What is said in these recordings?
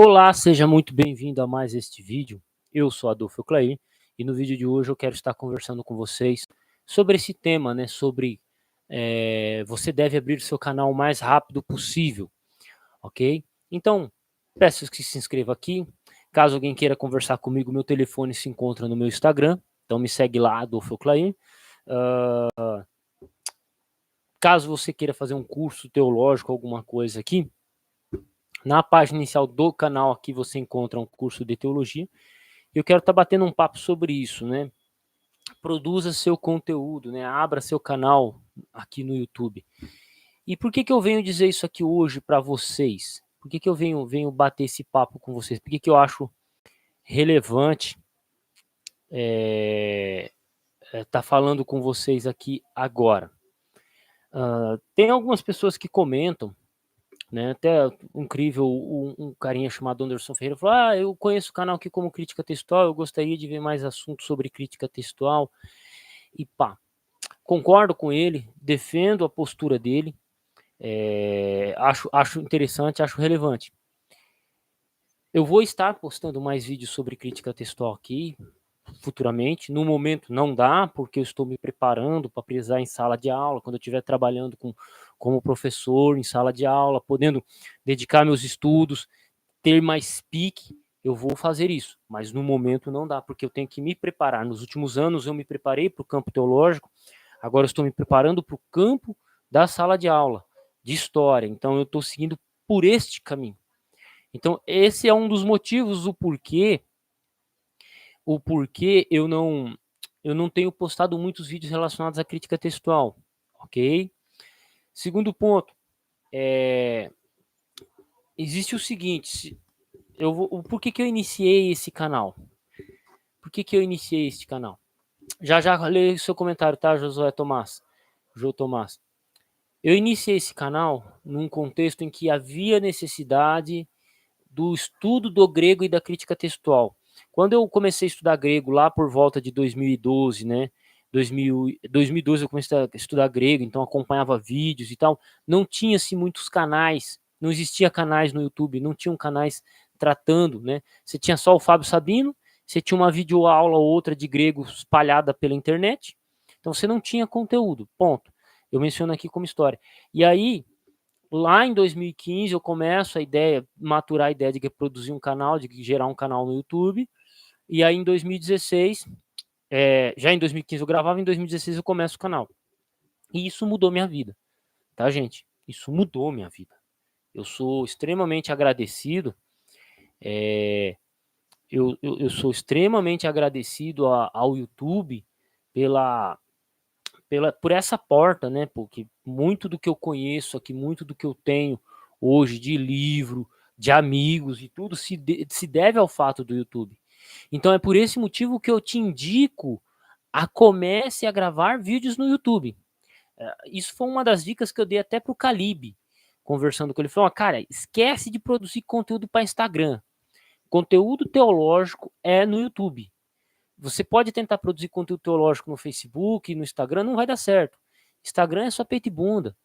Olá, seja muito bem-vindo a mais este vídeo. Eu sou Adolfo Clair e no vídeo de hoje eu quero estar conversando com vocês sobre esse tema, né? Sobre você deve abrir seu canal o mais rápido possível, ok? Então, peço que se inscreva aqui. Caso alguém queira conversar comigo, meu telefone se encontra no meu Instagram, então me segue lá, Adolfo Clair. Caso você queira fazer um curso teológico, alguma coisa aqui, na página inicial do canal aqui você encontra um curso de teologia. Eu quero estar batendo um papo sobre isso, né? Produza seu conteúdo, né? Abra seu canal aqui no YouTube. E por que eu venho dizer isso aqui hoje para vocês? Por que eu venho bater esse papo com vocês? Por que eu acho relevante tá falando com vocês aqui agora? Tem algumas pessoas que comentam, né? Até incrível, um carinha chamado Anderson Ferreira falou: eu conheço o canal aqui como Crítica Textual, eu gostaria de ver mais assuntos sobre crítica textual. E pá, concordo com ele, defendo a postura dele, acho interessante, acho relevante. Eu vou estar postando mais vídeos sobre crítica textual aqui futuramente. No momento não dá, porque eu estou me preparando para precisar em sala de aula, quando eu estiver trabalhando como professor em sala de aula, podendo dedicar meus estudos, ter mais pique, eu vou fazer isso. Mas no momento não dá, porque eu tenho que me preparar. Nos últimos anos eu me preparei para o campo teológico, agora eu estou me preparando para o campo da sala de aula, de história. Então eu estou seguindo por este caminho. Então esse é um dos motivos, o porquê eu não tenho postado muitos vídeos relacionados à crítica textual, ok? Segundo ponto, existe o seguinte, por que eu iniciei esse canal? Por que eu iniciei este canal? Já leio o seu comentário, tá, Josué Tomás? João Tomás. Eu iniciei esse canal num contexto em que havia necessidade do estudo do grego e da crítica textual. Quando eu comecei a estudar grego lá por volta de 2012, né? 2012 eu comecei a estudar grego, então acompanhava vídeos e tal. Não tinha-se muitos canais, não existia canais no YouTube, não tinham canais tratando, né? Você tinha só o Fábio Sabino, você tinha uma videoaula ou outra de grego espalhada pela internet, então você não tinha conteúdo, ponto. Eu menciono aqui como história. E aí, lá em 2015 eu começo maturar a ideia de produzir um canal, de gerar um canal no YouTube. E aí em 2016, já em 2015 eu gravava, em 2016 eu começo o canal. E isso mudou minha vida, tá, gente? Isso mudou minha vida. Eu sou extremamente agradecido, eu sou extremamente agradecido ao YouTube por essa porta, né? Porque muito do que eu conheço aqui, muito do que eu tenho hoje de livro, de amigos e tudo, se deve ao fato do YouTube. Então é por esse motivo que eu te indico a comece a gravar vídeos no YouTube. Isso foi uma das dicas que eu dei até pro Calibe, conversando com ele. Ele falou: cara, esquece de produzir conteúdo para Instagram. Conteúdo teológico é no YouTube. Você pode tentar produzir conteúdo teológico no Facebook, no Instagram, não vai dar certo. Instagram é só peito e bunda.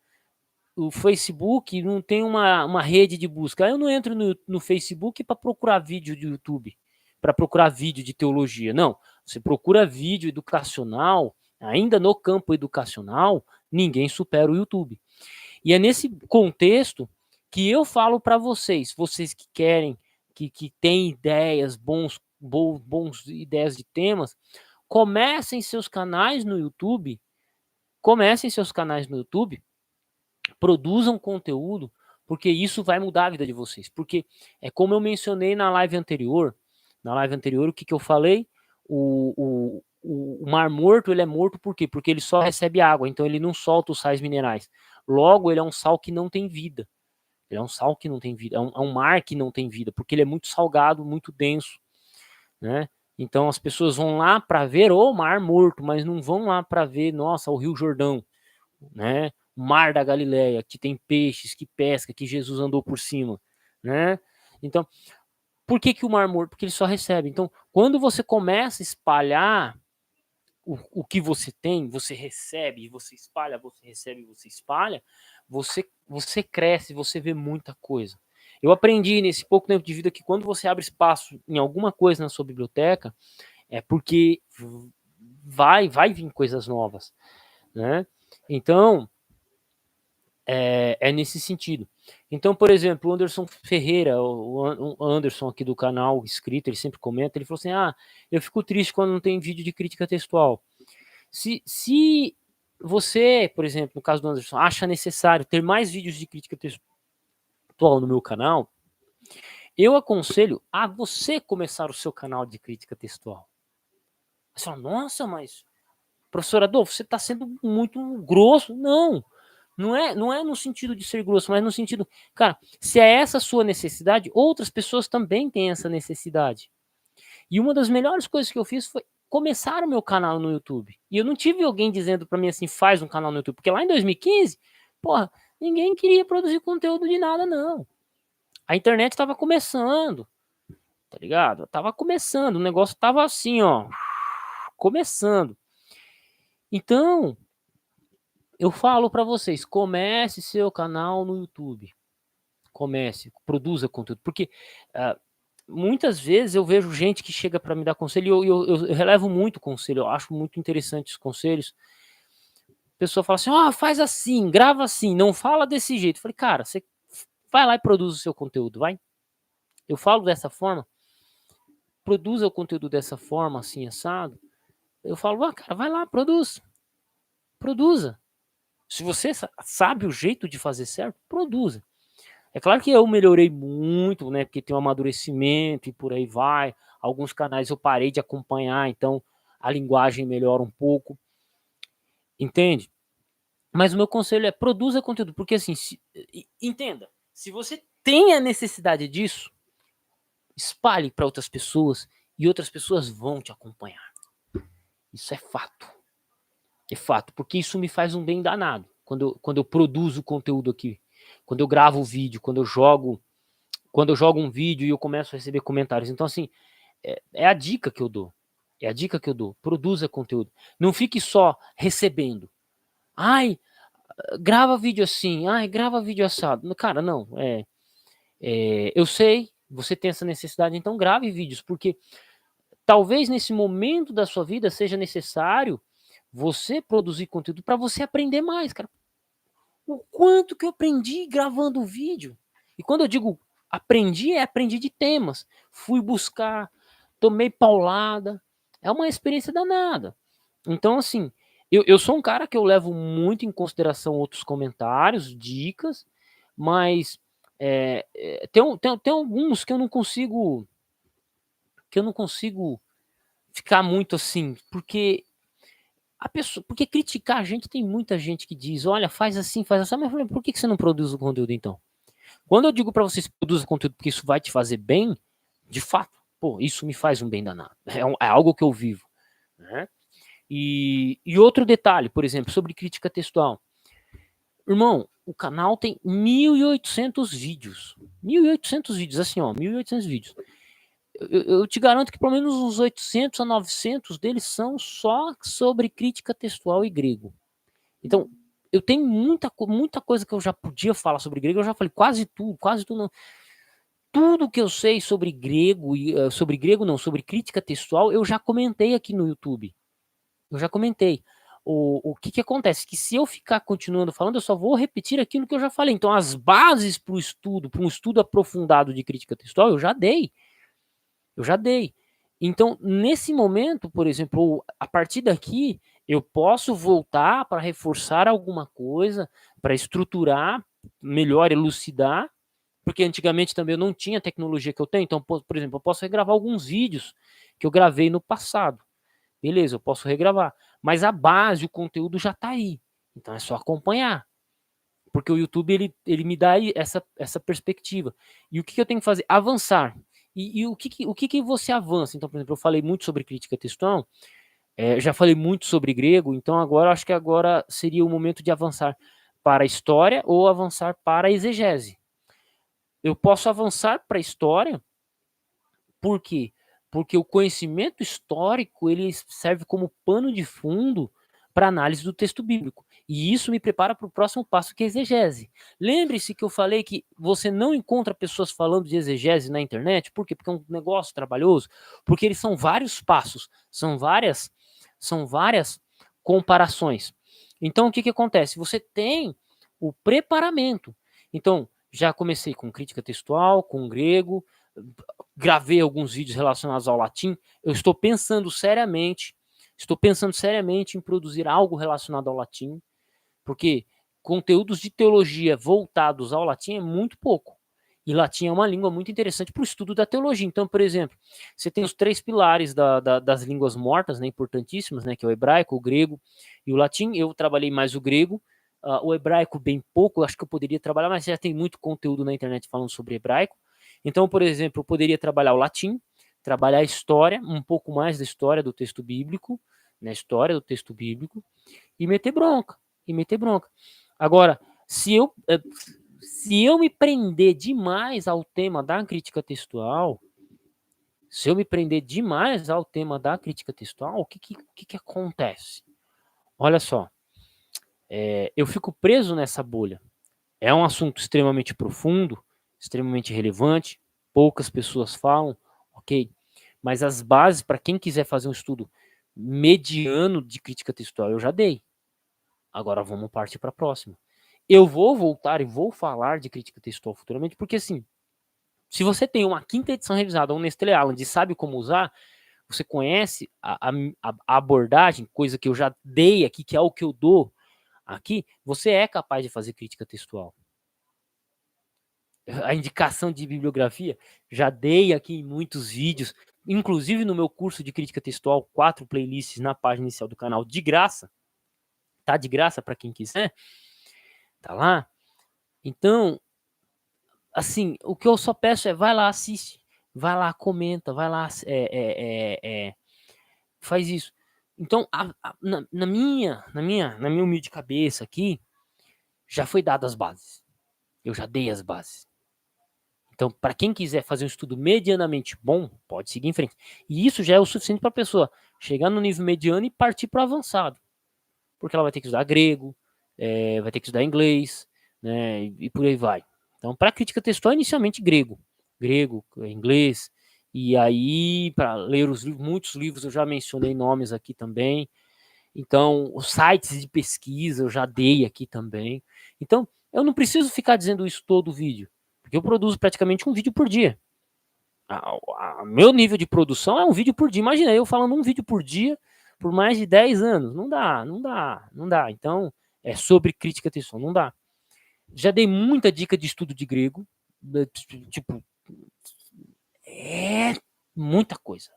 O Facebook não tem uma rede de busca. Eu não entro no Facebook para procurar vídeo de YouTube, para procurar vídeo de teologia. Não. Você procura vídeo educacional, ainda no campo educacional, ninguém supera o YouTube. E é nesse contexto que eu falo para vocês que querem, que têm ideias, bons ideias de temas, comecem seus canais no YouTube, produzam conteúdo, porque isso vai mudar a vida de vocês. Porque é como eu mencionei na live anterior, o que eu falei? O Mar Morto, ele é morto por quê? Porque ele só recebe água, então ele não solta os sais minerais. Logo, ele é um sal que não tem vida. Ele é um sal que não tem vida, é um mar que não tem vida, porque ele é muito salgado, muito denso, né? Então as pessoas vão lá para ver o Mar Morto, mas não vão lá para ver, nossa, o Rio Jordão, né? O Mar da Galileia, que tem peixes, que pesca, que Jesus andou por cima, né? Então, por que o Mar Morto? Porque ele só recebe. Então, quando você começa a espalhar o que você tem, você recebe, você espalha, você recebe, você espalha, você cresce, você vê muita coisa. Eu aprendi nesse pouco tempo de vida que quando você abre espaço em alguma coisa na sua biblioteca, é porque vai vir coisas novas, né? Então, é nesse sentido. Então, por exemplo, o Anderson Ferreira, o Anderson aqui do canal inscrito, ele sempre comenta, ele falou assim, eu fico triste quando não tem vídeo de crítica textual. Se você, por exemplo, no caso do Anderson, acha necessário ter mais vídeos de crítica textual no meu canal, eu aconselho a você começar o seu canal de crítica textual. Você fala, nossa, mas professor Adolfo, você está sendo muito grosso. Não é no sentido de ser grosso, mas no sentido, cara, se é essa a sua necessidade, outras pessoas também têm essa necessidade. E uma das melhores coisas que eu fiz foi começar o meu canal no YouTube. E eu não tive alguém dizendo para mim assim, faz um canal no YouTube, porque lá em 2015, porra, ninguém queria produzir conteúdo de nada, não. A internet estava começando, tá ligado? Tava começando, o negócio tava assim, ó, começando. Então, eu falo para vocês, comece seu canal no YouTube. Comece, produza conteúdo. Porque muitas vezes eu vejo gente que chega para me dar conselho e eu relevo muito conselho, eu acho muito interessante os conselhos. A pessoa fala assim, faz assim, grava assim, não fala desse jeito. Eu falei, cara, você vai lá e produz o seu conteúdo, vai. Eu falo dessa forma, produza o conteúdo dessa forma, assim, assado. Eu falo, cara, vai lá, produza. Se você sabe o jeito de fazer certo, produza. É claro que eu melhorei muito, né? Porque tem um amadurecimento e por aí vai. Alguns canais eu parei de acompanhar, então a linguagem melhora um pouco. Entende? Mas o meu conselho é produza conteúdo, porque assim, entenda, se você tem a necessidade disso, espalhe para outras pessoas e outras pessoas vão te acompanhar. Isso é fato. É fato, porque isso me faz um bem danado. Quando eu produzo conteúdo aqui, quando eu gravo o vídeo, quando eu jogo um vídeo e eu começo a receber comentários. Então, assim, é a dica que eu dou. É a dica que eu dou. Produza conteúdo. Não fique só recebendo. Ai, grava vídeo assim. Ai, grava vídeo assado. Cara, não. Eu sei, você tem essa necessidade, então grave vídeos, porque talvez nesse momento da sua vida seja necessário você produzir conteúdo para você aprender mais, cara. O quanto que eu aprendi gravando o vídeo. E quando eu digo aprendi, aprendi de temas. Fui buscar, tomei paulada. É uma experiência danada. Então, assim, eu sou um cara que eu levo muito em consideração outros comentários, dicas, mas tem alguns que eu não consigo ficar muito assim, porque criticar a gente, tem muita gente que diz, olha, faz assim, mas por que você não produz o conteúdo então? Quando eu digo para vocês produzir conteúdo porque isso vai te fazer bem, de fato, isso me faz um bem danado. É algo que eu vivo, né? E outro detalhe, por exemplo, sobre crítica textual. Irmão, o canal tem 1.800 vídeos. 1.800 vídeos, assim, ó, 1.800 vídeos. Eu te garanto que pelo menos uns 800 a 900 deles são só sobre crítica textual e grego. Então, eu tenho muita coisa que eu já podia falar sobre grego, eu já falei quase tudo não. Tudo que eu sei sobre grego, sobre crítica textual, eu já comentei aqui no YouTube. Eu já comentei. O que acontece? Que se eu ficar continuando falando, eu só vou repetir aquilo que eu já falei. Então, as bases para um estudo aprofundado de crítica textual, eu já dei. Então, nesse momento, por exemplo, a partir daqui, eu posso voltar para reforçar alguma coisa, para estruturar melhor, elucidar, porque antigamente também eu não tinha a tecnologia que eu tenho. Então, por exemplo, eu posso regravar alguns vídeos que eu gravei no passado. Beleza, eu posso regravar. Mas a base, o conteúdo já está aí. Então é só acompanhar. Porque o YouTube ele me dá essa perspectiva. E o que eu tenho que fazer? Avançar. E o que você avança? Então, por exemplo, eu falei muito sobre crítica textual, já falei muito sobre grego, então acho que agora seria o momento de avançar para a história ou avançar para a exegese. Eu posso avançar para a história, por quê? Porque o conhecimento histórico ele serve como pano de fundo para análise do texto bíblico. E isso me prepara para o próximo passo, que é a exegese. Lembre-se que eu falei que você não encontra pessoas falando de exegese na internet. Por quê? Porque é um negócio trabalhoso. Porque eles são vários passos, são várias comparações. Então, o que acontece? Você tem o preparamento. Então, já comecei com crítica textual, com grego, gravei alguns vídeos relacionados ao latim. Eu estou pensando seriamente em produzir algo relacionado ao latim, porque conteúdos de teologia voltados ao latim é muito pouco. E latim é uma língua muito interessante para o estudo da teologia. Então, por exemplo, você tem os 3 pilares das línguas mortas, né, importantíssimas, né, que é o hebraico, o grego e o latim. Eu trabalhei mais o grego, o hebraico bem pouco, eu acho que eu poderia trabalhar, mas já tem muito conteúdo na internet falando sobre hebraico. Então, por exemplo, eu poderia trabalhar o latim, trabalhar a história, um pouco mais da história do texto bíblico, né, história do texto bíblico, e meter bronca, Agora, se eu me prender demais ao tema da crítica textual, o que acontece? Olha só, eu fico preso nessa bolha. É um assunto extremamente profundo, extremamente relevante, poucas pessoas falam, ok? Mas as bases, para quem quiser fazer um estudo mediano de crítica textual, eu já dei. Agora vamos partir para a próxima. Eu vou voltar e vou falar de crítica textual futuramente, porque assim, se você tem uma 5ª edição revisada, um Nestlé Aland e sabe como usar, você conhece a abordagem, coisa que eu já dei aqui, que é o que eu dou aqui, você é capaz de fazer crítica textual. A indicação de bibliografia, já dei aqui em muitos vídeos, inclusive no meu curso de crítica textual, 4 playlists na página inicial do canal, de graça. Tá de graça para quem quiser. Tá lá. Então, assim, o que eu só peço é vai lá, assiste, vai lá, comenta, vai lá, faz isso. Então, na minha humilde cabeça aqui, já foi dado as bases. Eu já dei as bases. Então, para quem quiser fazer um estudo medianamente bom, pode seguir em frente. E isso já é o suficiente para a pessoa chegar no nível mediano e partir para o avançado. Porque ela vai ter que estudar grego, vai ter que estudar inglês, né, e por aí vai. Então, para crítica textual, inicialmente grego, inglês, e aí, para ler muitos livros, eu já mencionei nomes aqui também. Então, os sites de pesquisa eu já dei aqui também. Então, eu não preciso ficar dizendo isso todo o vídeo, porque eu produzo praticamente um vídeo por dia. Meu nível de produção é um vídeo por dia. Imagina eu falando um vídeo por dia por mais de 10 anos. Não dá. Então, é sobre crítica textual, não dá. Já dei muita dica de estudo de grego, tipo, muita coisa.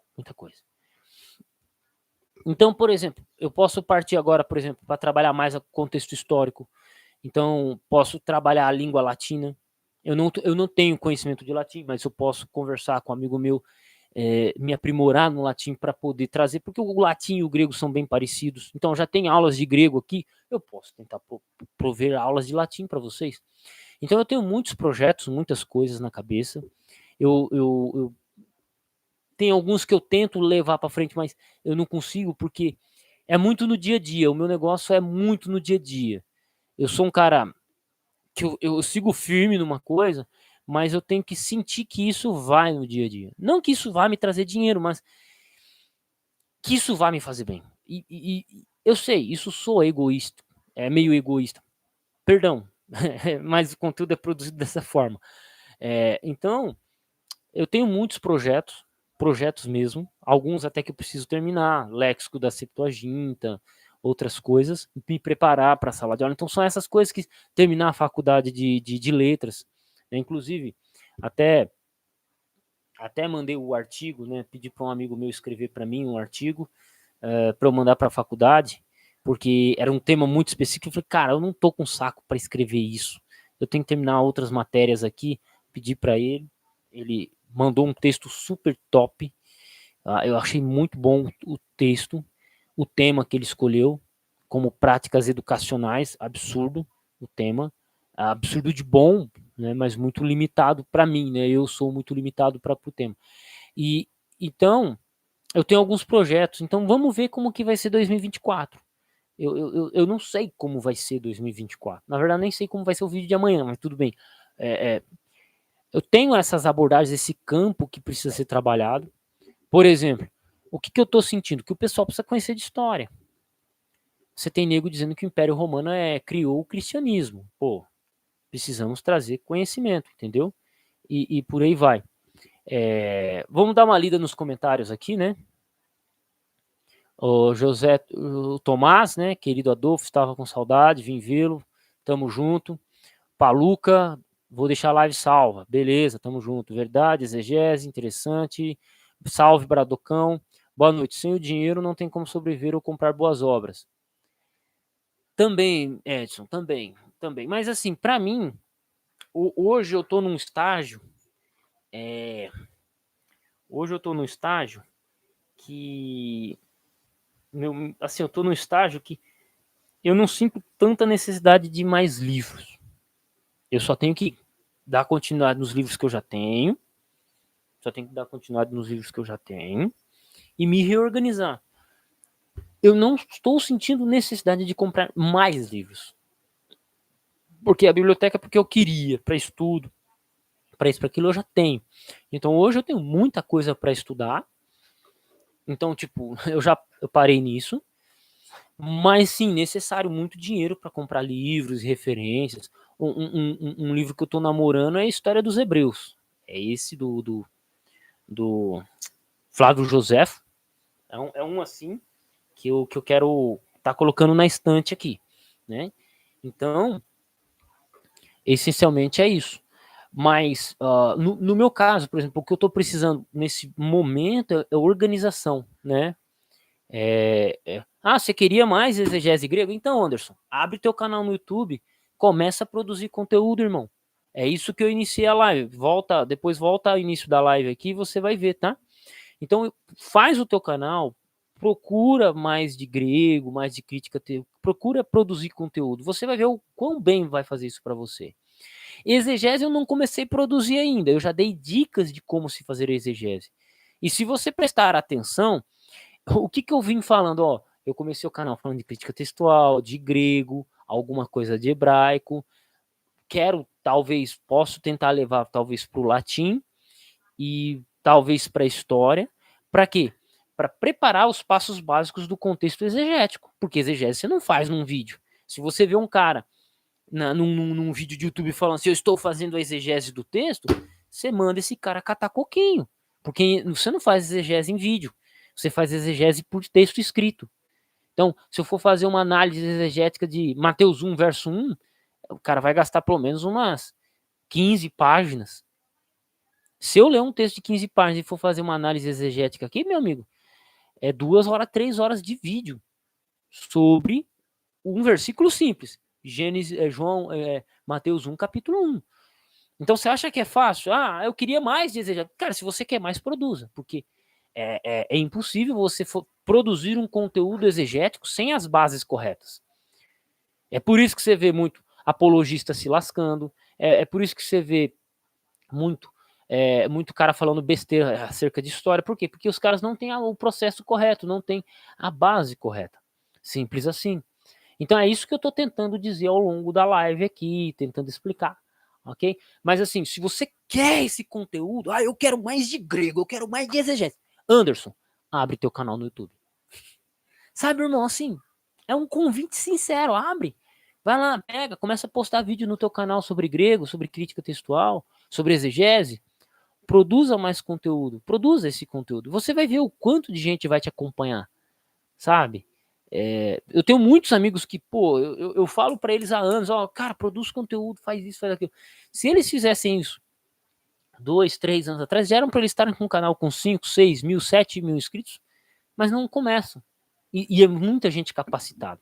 Então, por exemplo, eu posso partir agora, por exemplo, para trabalhar mais o contexto histórico. Então, posso trabalhar a língua latina. Eu não tenho conhecimento de latim, mas eu posso conversar com um amigo meu, me aprimorar no latim para poder trazer, porque o latim e o grego são bem parecidos. Então, já tem aulas de grego aqui, eu posso tentar prover aulas de latim para vocês. Então, eu tenho muitos projetos, muitas coisas na cabeça. Eu tem alguns que eu tento levar para frente, mas eu não consigo porque é muito no dia a dia. O meu negócio é muito no dia a dia. Eu sou um cara que eu sigo firme numa coisa, mas eu tenho que sentir que isso vai no dia a dia. Não que isso vá me trazer dinheiro, mas que isso vai me fazer bem. E eu sei, isso sou egoísta, é meio egoísta. Perdão, mas o conteúdo é produzido dessa forma. Então, eu tenho muitos projetos mesmo, alguns até que eu preciso terminar, léxico da Septuaginta, outras coisas, me preparar para a sala de aula. Então são essas coisas que terminar a faculdade de letras, né? Inclusive, até mandei o artigo, né? Pedi para um amigo meu escrever para mim um artigo para eu mandar para a faculdade, porque era um tema muito específico. Eu falei, cara, eu não tô com saco para escrever isso. Eu tenho que terminar outras matérias aqui. Pedi para ele mandou um texto super top. Eu achei muito bom o texto, o tema que ele escolheu, como práticas educacionais, absurdo o tema, absurdo de bom, né, mas muito limitado para mim, né? Eu sou muito limitado para o tema. E então eu tenho alguns projetos, então vamos ver como que vai ser 2024. Eu não sei como vai ser 2024. Na verdade, nem sei como vai ser o vídeo de amanhã, mas tudo bem. Eu tenho essas abordagens, esse campo que precisa ser trabalhado. Por exemplo, o que eu estou sentindo? Que o pessoal precisa conhecer de história. Você tem nego dizendo que o Império Romano criou o cristianismo. Pô, precisamos trazer conhecimento, entendeu? E por aí vai. Vamos dar uma lida nos comentários aqui, né? O Tomás, né? Querido Adolfo, estava com saudade, vim vê-lo. Tamo junto. Paluca, vou deixar a live salva. Beleza, tamo junto. Verdade, exegese, interessante. Salve, Bradocão. Boa noite. Sem o dinheiro não tem como sobreviver ou comprar boas obras. Também, Edson, também. Mas assim, para mim, hoje eu tô num estágio. Hoje eu tô num estágio que. Assim, eu tô num estágio que eu não sinto tanta necessidade de mais livros. Eu só tenho que dar continuidade nos livros que eu já tenho. E me reorganizar. Eu não estou sentindo necessidade de comprar mais livros. Porque a biblioteca, porque eu queria, para estudo, para isso, para aquilo, eu já tenho. Então hoje eu tenho muita coisa para estudar. Então, tipo, eu parei nisso. Mas sim, necessário muito dinheiro para comprar livros e referências. Um livro que eu estou namorando é a História dos Hebreus. É esse do Flávio Josefo. É um assim que eu quero estar colocando na estante aqui, né? Então, essencialmente é isso. Mas, no meu caso, por exemplo, o que eu estou precisando nesse momento é organização, né? Você queria mais exegese grego? Então, Anderson, abre teu canal no YouTube, começa a produzir conteúdo, irmão. É isso que eu iniciei a live. Depois volta ao início da live aqui e você vai ver, tá? Então, faz o teu canal, procura mais de grego, mais de crítica, procura produzir conteúdo. Você vai ver o quão bem vai fazer isso para você. Exegese eu não comecei a produzir ainda, eu já dei dicas de como se fazer exegese. E se você prestar atenção, o que eu vim falando, eu comecei o canal falando de crítica textual, de grego, alguma coisa de hebraico, posso tentar levar talvez para o latim e talvez para a história. Para quê? Para preparar os passos básicos do contexto exegético, porque exegese você não faz num vídeo. Se você vê um cara num vídeo de YouTube falando assim, eu estou fazendo a exegese do texto, você manda esse cara catar coquinho, porque você não faz exegese em vídeo, você faz exegese por texto escrito. Então, se eu for fazer uma análise exegética de Mateus 1, verso 1, o cara vai gastar pelo menos umas 15 páginas. Se eu ler um texto de 15 páginas e for fazer uma análise exegética aqui, meu amigo, é 2 horas, 3 horas de vídeo sobre um versículo simples. Mateus 1, capítulo 1. Então você acha que é fácil? Eu queria mais de exegética. Cara, se você quer mais, produza, porque é impossível você produzir um conteúdo exegético sem as bases corretas. É por isso que você vê muito apologista se lascando, é por isso que você vê muito cara falando besteira acerca de história. Por quê? Porque os caras não têm o processo correto, não têm a base correta. Simples assim. Então é isso que eu estou tentando dizer ao longo da live aqui, tentando explicar, ok? Mas assim, se você quer esse conteúdo, eu quero mais de grego, eu quero mais de exegese. Anderson, abre teu canal no YouTube. Sabe, irmão, assim, é um convite sincero, abre. Vai lá, pega, começa a postar vídeo no teu canal sobre grego, sobre crítica textual, sobre exegese. Produza mais conteúdo, produza esse conteúdo. Você vai ver o quanto de gente vai te acompanhar, sabe? Eu tenho muitos amigos que, pô, eu falo para eles há anos, cara, produz conteúdo, faz isso, faz aquilo. Se eles fizessem isso 2, 3 anos atrás, já eram para eles estarem com um canal com 5, 6 mil, 7 mil inscritos, mas não começam. E é muita gente capacitada.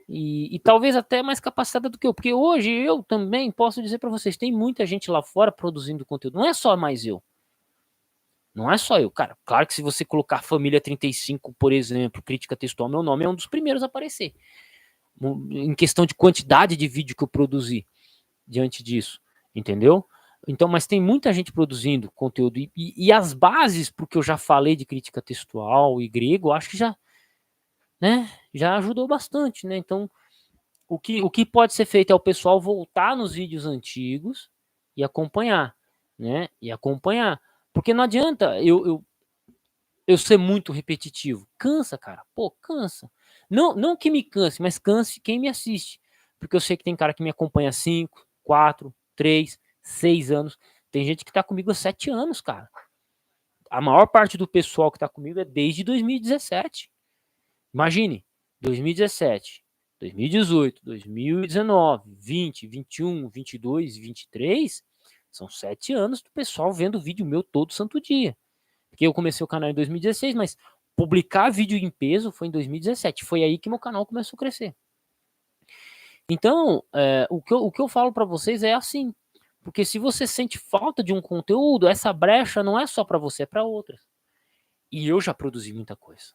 E talvez até mais capacitada do que eu, porque hoje eu também posso dizer para vocês, tem muita gente lá fora produzindo conteúdo, não é só mais eu. Não é só eu, cara. Claro que se você colocar Família 35, por exemplo, crítica textual, meu nome é um dos primeiros a aparecer. Em questão de quantidade de vídeo que eu produzi diante disso, entendeu? Então, mas tem muita gente produzindo conteúdo e as bases, porque eu já falei de crítica textual e grego, eu acho que né? Já ajudou bastante, né? Então, o que pode ser feito é o pessoal voltar nos vídeos antigos e acompanhar, né? E acompanhar. Porque não adianta eu ser muito repetitivo. Cansa, cara. Pô, cansa. Não que me canse, mas canse quem me assiste. Porque eu sei que tem cara que me acompanha há 5, 4, 3, 6 anos. Tem gente que tá comigo há 7 anos, cara. A maior parte do pessoal que tá comigo é desde 2017. Imagine, 2017, 2018, 2019, 20, 21, 22, 23, são 7 anos do pessoal vendo vídeo meu todo santo dia. Porque eu comecei o canal em 2016, mas publicar vídeo em peso foi em 2017. Foi aí que meu canal começou a crescer. Então, o que eu falo para vocês é assim. Porque se você sente falta de um conteúdo, essa brecha não é só para você, é para outras. E eu já produzi muita coisa.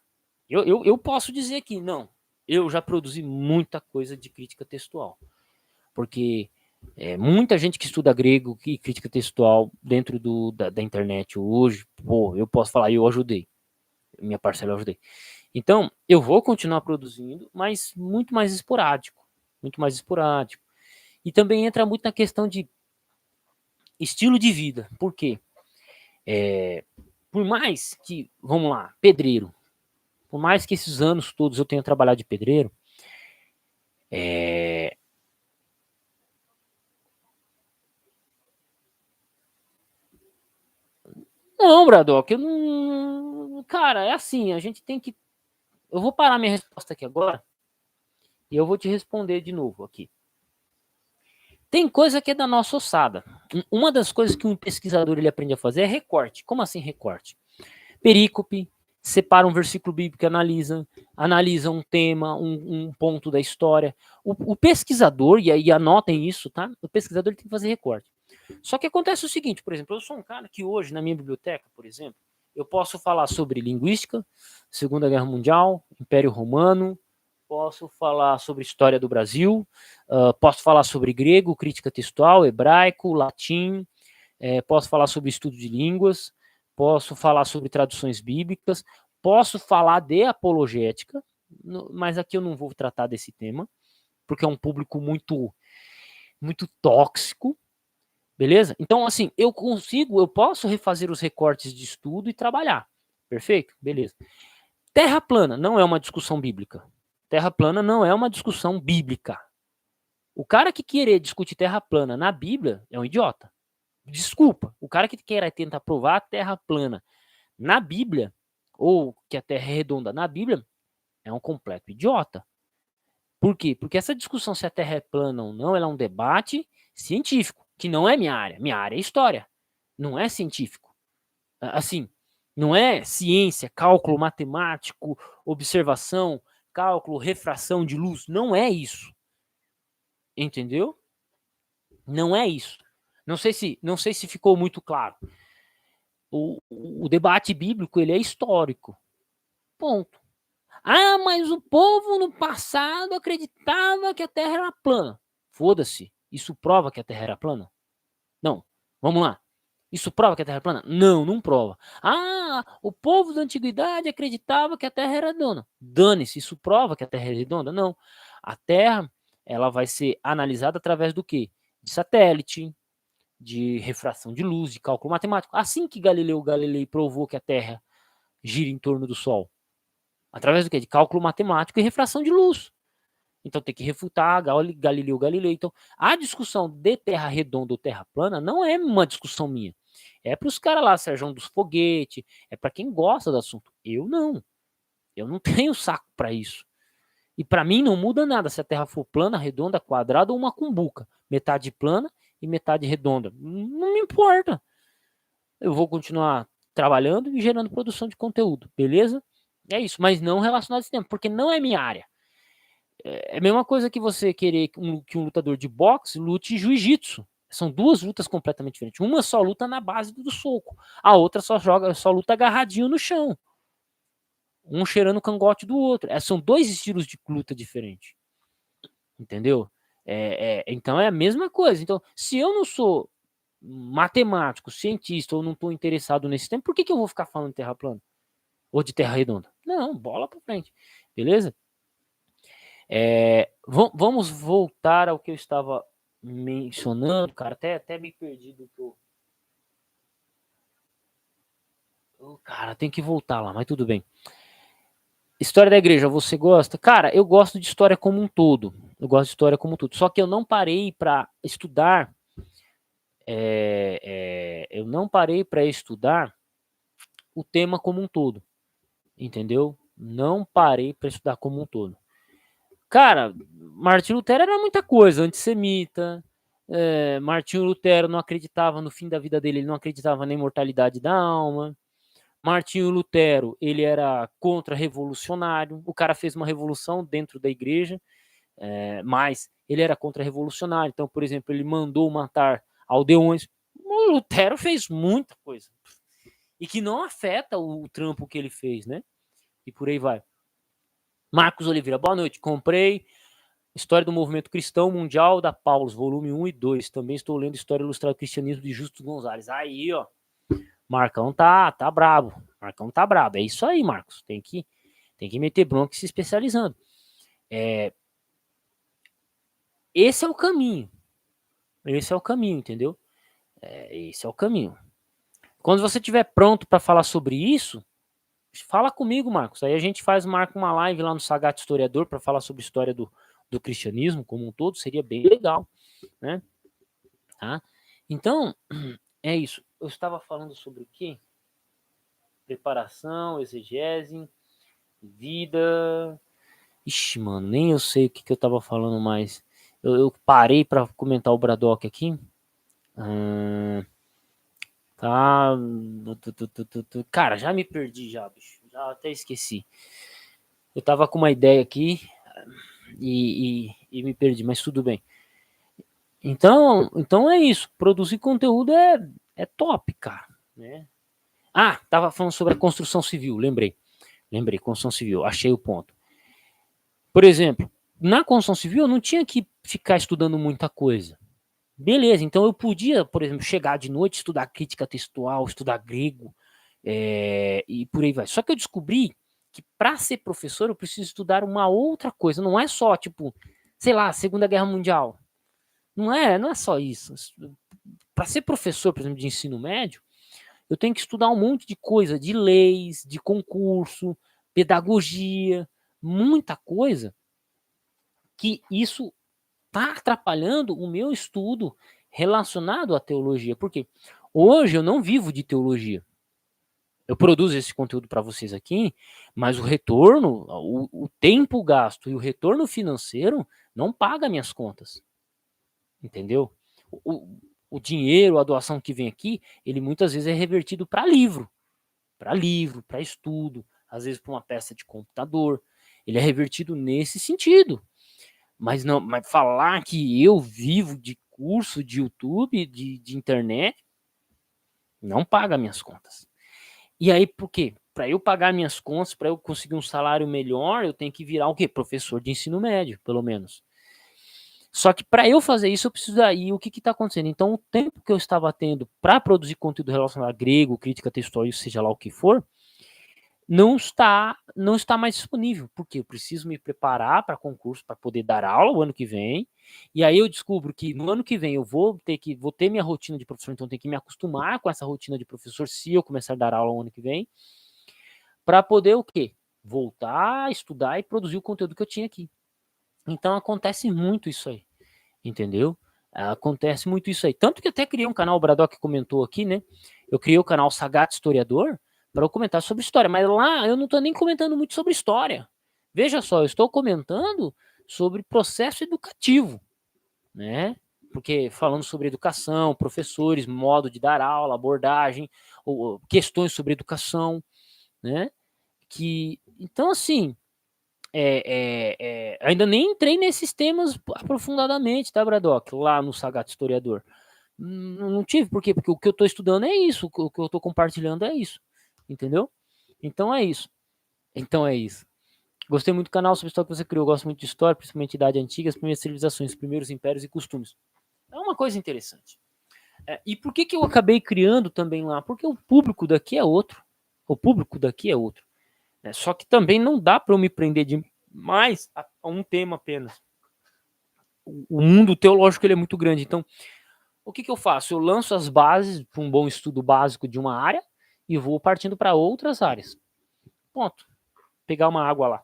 Eu posso dizer aqui, não, eu já produzi muita coisa de crítica textual. Porque muita gente que estuda grego e crítica textual dentro da internet hoje, pô, eu posso falar, eu ajudei. Minha parcela eu ajudei. Então, eu vou continuar produzindo, mas muito mais esporádico. Muito mais esporádico. E também entra muito na questão de estilo de vida. Por quê? Por mais que, vamos lá, pedreiro. Por mais que esses anos todos eu tenha trabalhado de pedreiro, não, Bradock, eu não. Cara, é assim, a gente tem que. Eu vou parar minha resposta aqui agora e eu vou te responder de novo aqui. Tem coisa que é da nossa ossada. Uma das coisas que um pesquisador ele aprende a fazer é recorte. Como assim recorte? Perícope, separa um versículo bíblico, analisa um tema, um ponto da história. O pesquisador, e aí anotem isso, tá? O pesquisador tem que fazer recorte. Só que acontece o seguinte, por exemplo, eu sou um cara que hoje, na minha biblioteca, por exemplo, eu posso falar sobre linguística, Segunda Guerra Mundial, Império Romano, posso falar sobre história do Brasil, posso falar sobre grego, crítica textual, hebraico, latim, posso falar sobre estudo de línguas, posso falar sobre traduções bíblicas, posso falar de apologética, mas aqui eu não vou tratar desse tema, porque é um público muito tóxico, beleza? Então, assim, eu posso refazer os recortes de estudo e trabalhar. Perfeito? Beleza. Terra plana não é uma discussão bíblica. Terra plana não é uma discussão bíblica. O cara que querer discutir terra plana na Bíblia é um idiota. Desculpa. O cara que queira tentar provar a terra plana na Bíblia, ou que a terra é redonda na Bíblia, é um completo idiota. Por quê? Porque essa discussão se a terra é plana ou não, ela é um debate científico, que não é minha área. Minha área é história, não é científico. Assim, não é ciência, cálculo matemático, observação, cálculo, refração de luz. Não é isso. Entendeu? Não é isso. Não sei se ficou muito claro. O debate bíblico ele é histórico. Ponto. Ah, mas o povo no passado acreditava que a Terra era plana. Foda-se. Isso prova que a Terra era plana? Não. Vamos lá. Isso prova que a Terra é plana? Não, não prova. Ah, o povo da antiguidade acreditava que a Terra era redonda. Dane-se, isso prova que a Terra é redonda? Não. A Terra, ela vai ser analisada através do quê? De satélite, de refração de luz, de cálculo matemático. Assim que Galileu Galilei provou que a Terra gira em torno do Sol. Através do quê? De cálculo matemático e refração de luz. Então tem que refutar Galileu Galilei. Então, a discussão de terra redonda ou terra plana não é uma discussão minha. É para os caras lá, Sérgio dos Foguete, é para quem gosta do assunto. Eu não. Eu não tenho saco para isso. E para mim não muda nada se a terra for plana, redonda, quadrada ou uma cumbuca. Metade plana e metade redonda. Não me importa. Eu vou continuar trabalhando e gerando produção de conteúdo, beleza? É isso, mas não relacionado a esse tempo, porque não é minha área. É a mesma coisa que você querer que um lutador de boxe lute jiu-jitsu. São duas lutas completamente diferentes. Uma só luta na base do soco, a outra só luta agarradinho no chão. Um cheirando o cangote do outro. São dois estilos de luta diferentes. Entendeu? Então é a mesma coisa. Então, se eu não sou matemático, cientista, ou não estou interessado nesse tema, por que eu vou ficar falando terra plana? Ou de Terra Redonda. Não, bola pra frente. Beleza? Vamos voltar ao que eu estava mencionando, cara. Até me perdi do que eu. Cara, tem que voltar lá, mas tudo bem. História da igreja, você gosta? Cara, eu gosto de história como um todo. Eu gosto de história como um todo. Só que eu não parei para estudar. Eu não parei para estudar o tema como um todo. Entendeu? Não parei para estudar como um todo. Cara, Martinho Lutero era muita coisa, antissemita. Martinho Lutero não acreditava no fim da vida dele, ele não acreditava na imortalidade da alma. Martinho Lutero, ele era contra-revolucionário. O cara fez uma revolução dentro da igreja, mas ele era contra-revolucionário. Então, por exemplo, ele mandou matar aldeões. O Lutero fez muita coisa. E que não afeta o trampo que ele fez, né? E por aí vai. Marcos Oliveira, boa noite. Comprei História do Movimento Cristão Mundial da Paulus, volume 1 e 2. Também estou lendo História Ilustrada do Cristianismo de Justo Gonzalez. Aí, ó. Marcão tá brabo. Marcão tá brabo. É isso aí, Marcos. Tem que meter bronca e se especializando. Esse é o caminho. Esse é o caminho, entendeu? Esse é o caminho. Quando você estiver pronto para falar sobre isso, fala comigo, Marcos. Aí a gente marca uma live lá no Sagat Historiador para falar sobre a história do cristianismo como um todo. Seria bem legal, né? Tá? Então, é isso. Eu estava falando sobre o quê? Preparação, exegese, vida. Ixi, mano, nem eu sei o que eu tava falando mais. Eu parei para comentar o Braddock aqui. Tá. Cara, já me perdi já, bicho. Já até esqueci. Eu tava com uma ideia aqui e me perdi, mas tudo bem. Então é isso. Produzir conteúdo é top, cara. Né? Tava falando sobre a construção civil, lembrei, construção civil, achei o ponto. Por exemplo, na construção civil eu não tinha que ficar estudando muita coisa. Beleza, então eu podia, por exemplo, chegar de noite, estudar crítica textual, estudar grego, e por aí vai. Só que eu descobri que para ser professor eu preciso estudar uma outra coisa, não é só, tipo, sei lá, Segunda Guerra Mundial. Não é só isso. Para ser professor, por exemplo, de ensino médio, eu tenho que estudar um monte de coisa, de leis, de concurso, pedagogia, muita coisa, que isso está atrapalhando o meu estudo relacionado à teologia. Porque hoje eu não vivo de teologia. Eu produzo esse conteúdo para vocês aqui, mas o retorno, o tempo gasto e o retorno financeiro não paga minhas contas. Entendeu? O dinheiro, a doação que vem aqui, ele muitas vezes é revertido para livro, para estudo, às vezes para uma peça de computador. Ele é revertido nesse sentido. Mas falar que eu vivo de curso de YouTube, de internet, não paga minhas contas. E aí, por quê? Para eu pagar minhas contas, para eu conseguir um salário melhor, eu tenho que virar o quê? Professor de ensino médio, pelo menos. Só que para eu fazer isso, eu preciso daí o que está acontecendo. Então, o tempo que eu estava tendo para produzir conteúdo relacionado a grego, crítica textual, seja lá o que for, não está mais disponível, porque eu preciso me preparar para concurso para poder dar aula o ano que vem. E aí eu descubro que no ano que vem eu vou ter minha rotina de professor, então eu tenho que me acostumar com essa rotina de professor se eu começar a dar aula o ano que vem, para poder o quê? Voltar a estudar e produzir o conteúdo que eu tinha aqui. Então acontece muito isso aí, entendeu? Acontece muito isso aí. Tanto que até criei um canal, o Braddock comentou aqui, né? Eu criei o canal Sagat Historiador para eu comentar sobre história, mas lá eu não estou nem comentando muito sobre história. Veja só, eu estou comentando sobre processo educativo, né? Porque falando sobre educação, professores, modo de dar aula, abordagem, ou questões sobre educação, né? Então, assim, ainda nem entrei nesses temas aprofundadamente, tá, Braddock? Lá no Sagat Historiador. Não tive, por quê? Porque o que eu estou estudando é isso, o que eu estou compartilhando é isso, entendeu? Então é isso. Então é isso. Gostei muito do canal sobre a história que você criou. Gosto muito de história, principalmente Idade Antiga, as primeiras civilizações, os primeiros impérios e costumes. É uma coisa interessante. E por que eu acabei criando também lá? Porque o público daqui é outro. O público daqui é outro. né? Só que também não dá para eu me prender demais a um tema apenas. O mundo teológico ele é muito grande. Então, o que eu faço? Eu lanço as bases para um bom estudo básico de uma área e vou partindo para outras áreas. Ponto. Pegar uma água lá.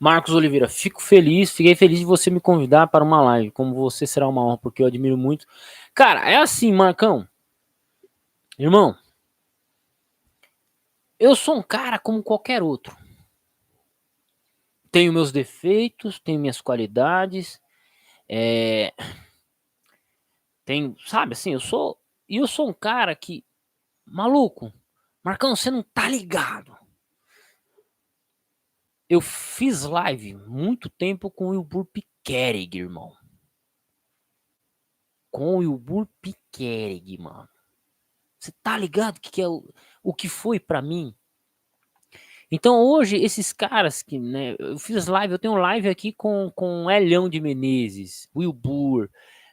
Marcos Oliveira, fiquei feliz de você me convidar para uma live. Como você será uma honra, porque eu admiro muito. Cara, é assim, Marcão. Irmão, eu sou um cara como qualquer outro. Tenho meus defeitos, tenho minhas qualidades. Tenho, sabe assim, eu sou um cara que, maluco, Marcão, você não tá ligado. Eu fiz live muito tempo com o Wilbur Piquerig, irmão. Com o Wilbur Piquerig, mano. Você tá ligado que é o que foi pra mim? Então hoje, esses caras que, né, eu fiz live, eu tenho live aqui com Elhão de Menezes, Wilbur,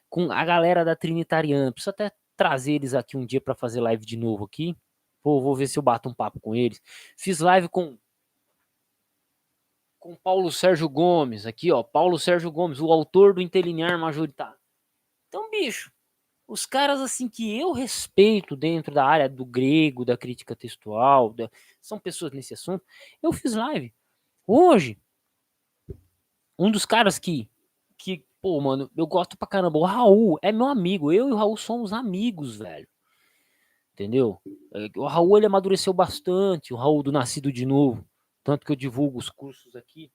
com a galera da Trinitariana. Preciso até trazer eles aqui um dia pra fazer live de novo aqui. Pô, vou ver se eu bato um papo com eles. Fiz live com Paulo Sérgio Gomes, aqui ó, Paulo Sérgio Gomes, o autor do Interlinear Majoritário. Então, bicho, os caras assim que eu respeito dentro da área do grego, da crítica textual, são pessoas nesse assunto. Eu fiz live. Hoje, um dos caras que, pô, mano, eu gosto pra caramba, o Raul é meu amigo, eu e o Raul somos amigos, velho. Entendeu? O Raul, ele amadureceu bastante, o Raul do Nascido de Novo, tanto que eu divulgo os cursos aqui.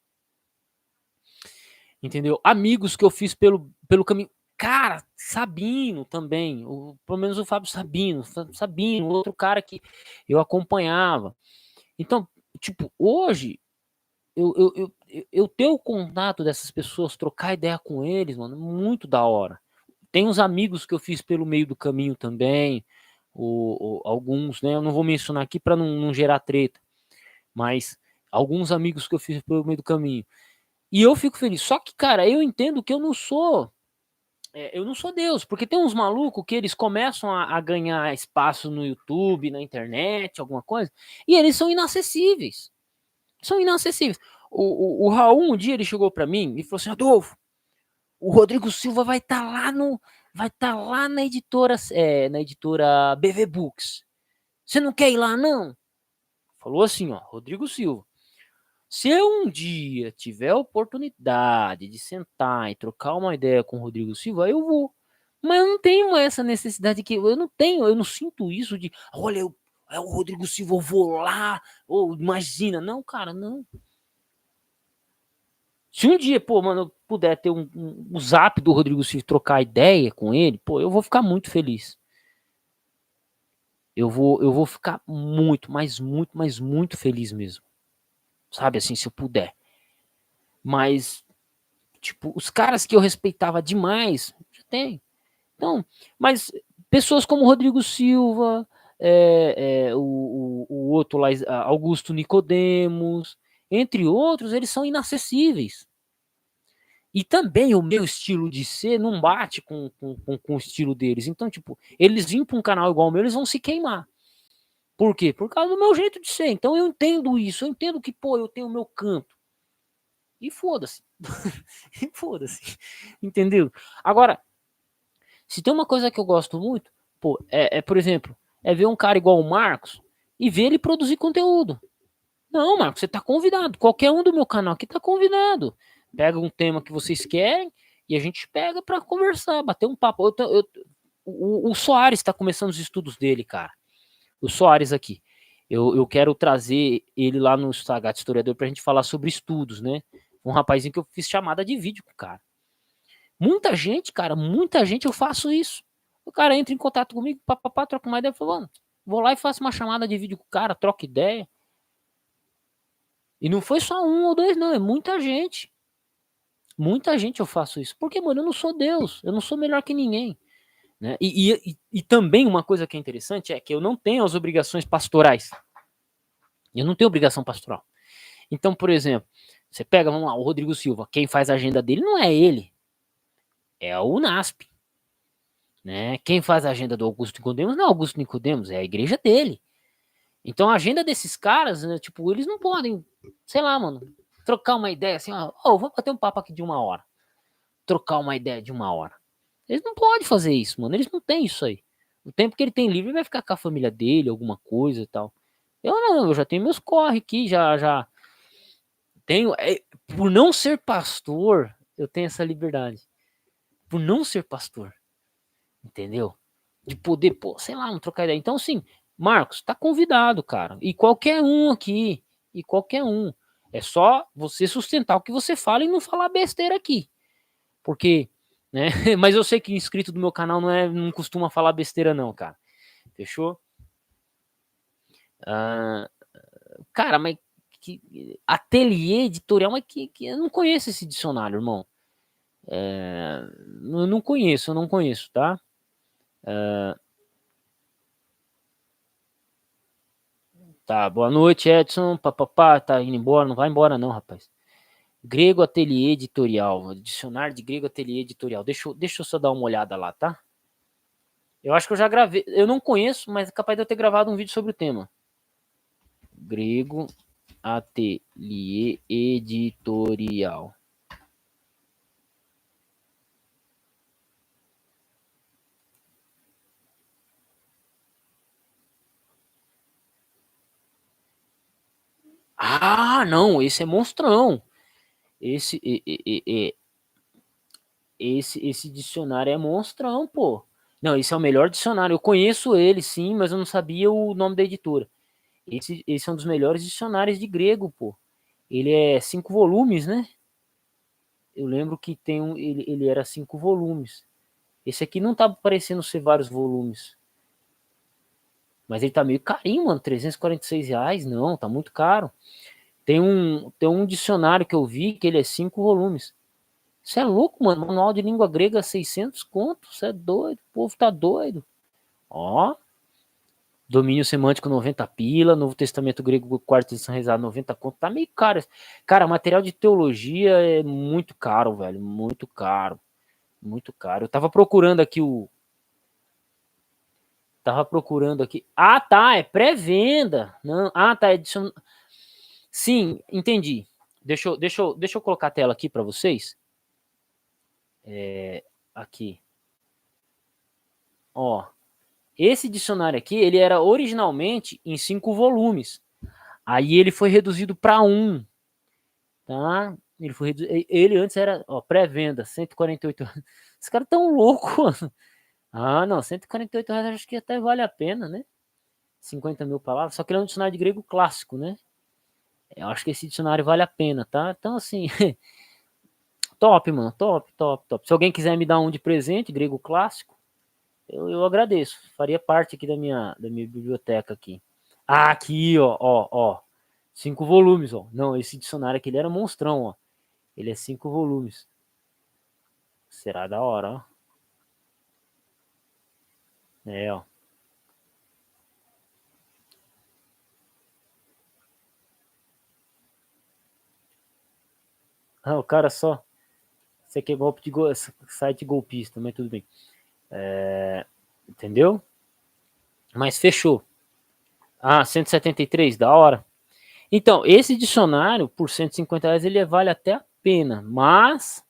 Entendeu? Amigos que eu fiz pelo caminho. Cara, Sabino também, pelo menos o Fábio Sabino, outro cara que eu acompanhava. Então, tipo, hoje, eu ter o contato dessas pessoas, trocar ideia com eles, mano, muito da hora. Tem uns amigos que eu fiz pelo meio do caminho também, alguns, né? Eu não vou mencionar aqui para não gerar treta, mas alguns amigos que eu fiz pelo meio do caminho. E eu fico feliz. Só que, cara, eu entendo que eu não sou Deus, porque tem uns malucos que eles começam a ganhar espaço no YouTube, na internet, alguma coisa, e eles são inacessíveis. São inacessíveis. O Raul, um dia, ele chegou para mim e falou assim: Adolfo, o Rodrigo Silva vai estar lá na editora BV Books. Você não quer ir lá, não? Falou assim, ó, Rodrigo Silva. Se eu um dia tiver a oportunidade de sentar e trocar uma ideia com o Rodrigo Silva, eu vou. Mas eu não tenho essa necessidade que eu não sinto isso de, olha, é o Rodrigo Silva, eu vou lá, ou imagina, não, cara, não. Se um dia, pô, mano, eu puder ter um zap do Rodrigo Silva, trocar ideia com ele, pô, eu vou ficar muito feliz. Eu vou ficar muito, mas muito feliz mesmo. Sabe assim, se eu puder. Mas tipo, os caras que eu respeitava demais, já tem. Então, mas pessoas como Rodrigo Silva, o outro lá, Augusto Nicodemos, entre outros, eles são inacessíveis. E também o meu estilo de ser não bate com o estilo deles. Então, tipo, eles vêm para um canal igual o meu, eles vão se queimar. Por quê? Por causa do meu jeito de ser. Então eu entendo isso, eu entendo que, pô, eu tenho o meu canto. E foda-se. E foda-se. Entendeu? Agora, se tem uma coisa que eu gosto muito, pô, por exemplo, é ver um cara igual o Marcos e ver ele produzir conteúdo. Não, Marcos, você tá convidado. Qualquer um do meu canal aqui tá convidado. Pega um tema que vocês querem e a gente pega pra conversar, bater um papo. O Soares tá começando os estudos dele, cara. O Soares aqui. Eu quero trazer ele lá no Sagat Historiador pra gente falar sobre estudos, né? Um rapazinho que eu fiz chamada de vídeo com o cara. Muita gente, cara, muita gente eu faço isso. O cara entra em contato comigo, papapá, troca uma ideia, eu falo, mano, vou lá e faço uma chamada de vídeo com o cara, troca ideia. E não foi só um ou dois, não, é muita gente. Muita gente eu faço isso. Porque, mano, eu não sou Deus, eu não sou melhor que ninguém. Né? E também uma coisa que é interessante é que eu não tenho as obrigações pastorais. Eu não tenho obrigação pastoral. Então, por exemplo, você pega, vamos lá, o Rodrigo Silva, quem faz a agenda dele não é ele, é o NASP. Né? Quem faz a agenda do Augusto Nicodemos não é Augusto Nicodemos, é a igreja dele. Então a agenda desses caras, né, tipo, eles não podem, sei lá, mano, trocar uma ideia assim, ó, oh, vamos bater um papo aqui de 1 hora. Trocar uma ideia de 1 hora. Eles não podem fazer isso, mano. Eles não têm isso aí. O tempo que ele tem livre, ele vai ficar com a família dele, alguma coisa e tal. Eu não, eu já tenho meus corre aqui, já tenho. Por não ser pastor, eu tenho essa liberdade. Por não ser pastor, entendeu? De poder, pô, sei lá, não trocar ideia. Então, assim, Marcos, tá convidado, cara. E qualquer um aqui, e qualquer um. É só você sustentar o que você fala e não falar besteira aqui. Porque, né? Mas eu sei que inscrito do meu canal não costuma falar besteira, não, cara. Fechou? Ah, cara, mas ateliê editorial, mas que eu não conheço esse dicionário, irmão. Eu não conheço, tá? Tá, boa noite, Edson. Papapá, tá indo embora? Não vai embora, não, rapaz. Grego Ateliê Editorial. Dicionário de Grego Ateliê Editorial. Deixa eu só dar uma olhada lá, tá? Eu acho que eu já gravei. Eu não conheço, mas é capaz de eu ter gravado um vídeo sobre o tema. Grego Ateliê Editorial. Ah, não, esse é monstrão. Esse, esse dicionário é monstrão, pô. Não, esse é o melhor dicionário. Eu conheço ele, sim, mas eu não sabia o nome da editora. Esse é um dos melhores dicionários de grego, pô. Ele é 5 volumes, né? Eu lembro que ele era 5 volumes. Esse aqui não tá parecendo ser vários volumes. Mas ele tá meio carinho, mano. R$ 346. Não, tá muito caro. Tem um dicionário que eu vi que ele é 5 volumes. Você é louco, mano. Manual de língua grega, 600 conto. Você é doido. O povo tá doido. Ó. Domínio semântico, 90 pila. Novo Testamento grego, quarta edição rezada, 90 conto. Tá meio caro. Cara, material de teologia é muito caro, velho. Muito caro. Muito caro. Eu tava procurando aqui o. Tava procurando aqui. Ah, tá. É pré-venda. Não. Ah, tá. Edição. Sim, entendi. Deixa eu colocar a tela aqui para vocês. Aqui. Ó. Esse dicionário aqui, ele era originalmente em 5 volumes. Aí ele foi reduzido para 1, tá? Ele antes era, ó, pré-venda, R$ 148. Os caras tão loucos. Ah, não, R$ 148 acho que até vale a pena, né? 50 mil palavras. Só que ele é um dicionário de grego clássico, né? Eu acho que esse dicionário vale a pena, tá? Então, assim, top, mano, top, top, top. Se alguém quiser me dar um de presente, grego clássico, eu agradeço. Faria parte aqui da minha biblioteca aqui. Ah, aqui, ó. 5 volumes, ó. Não, esse dicionário aqui ele era monstrão, ó. Ele é 5 volumes. Será da hora, ó. É, ó. Ah, o cara só. Isso aqui é golpe de site golpista, mas tudo bem. Entendeu? Mas fechou. Ah, 173, da hora. Então, esse dicionário, por R$ 150, ele vale até a pena. Mas,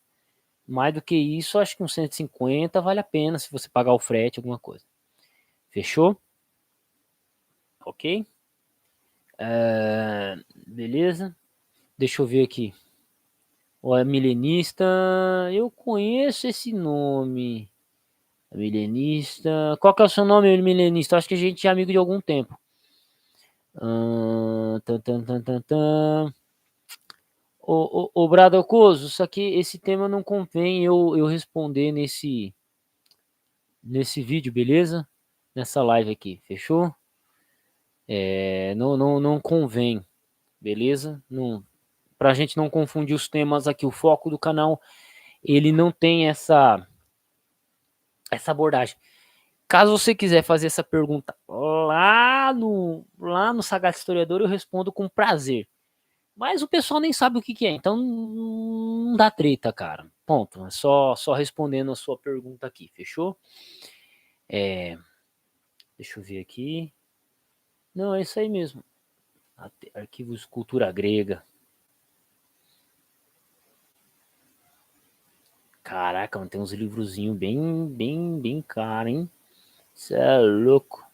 mais do que isso, acho que uns 150 vale a pena se você pagar o frete, alguma coisa. Fechou? Ok? Beleza? Deixa eu ver aqui. O é milenista. Eu conheço esse nome. Milenista. Qual que é o seu nome, milenista? Acho que a gente é amigo de algum tempo. Tan, tan, tan, tan, tan. Ô Bradacoso, isso aqui, esse tema não convém eu responder nesse vídeo, beleza? Nessa live aqui, fechou? Não convém, beleza? Não, pra gente não confundir os temas aqui, o foco do canal, ele não tem essa abordagem. Caso você quiser fazer essa pergunta lá no Sagaz Historiador, eu respondo com prazer. Mas o pessoal nem sabe o que é, então não dá treta, cara. Ponto. É só respondendo a sua pergunta aqui, fechou? Deixa eu ver aqui. Não, é isso aí mesmo. Arquivos Cultura Grega. Caraca, mano, tem uns livrozinhos bem caros, hein? Isso é louco.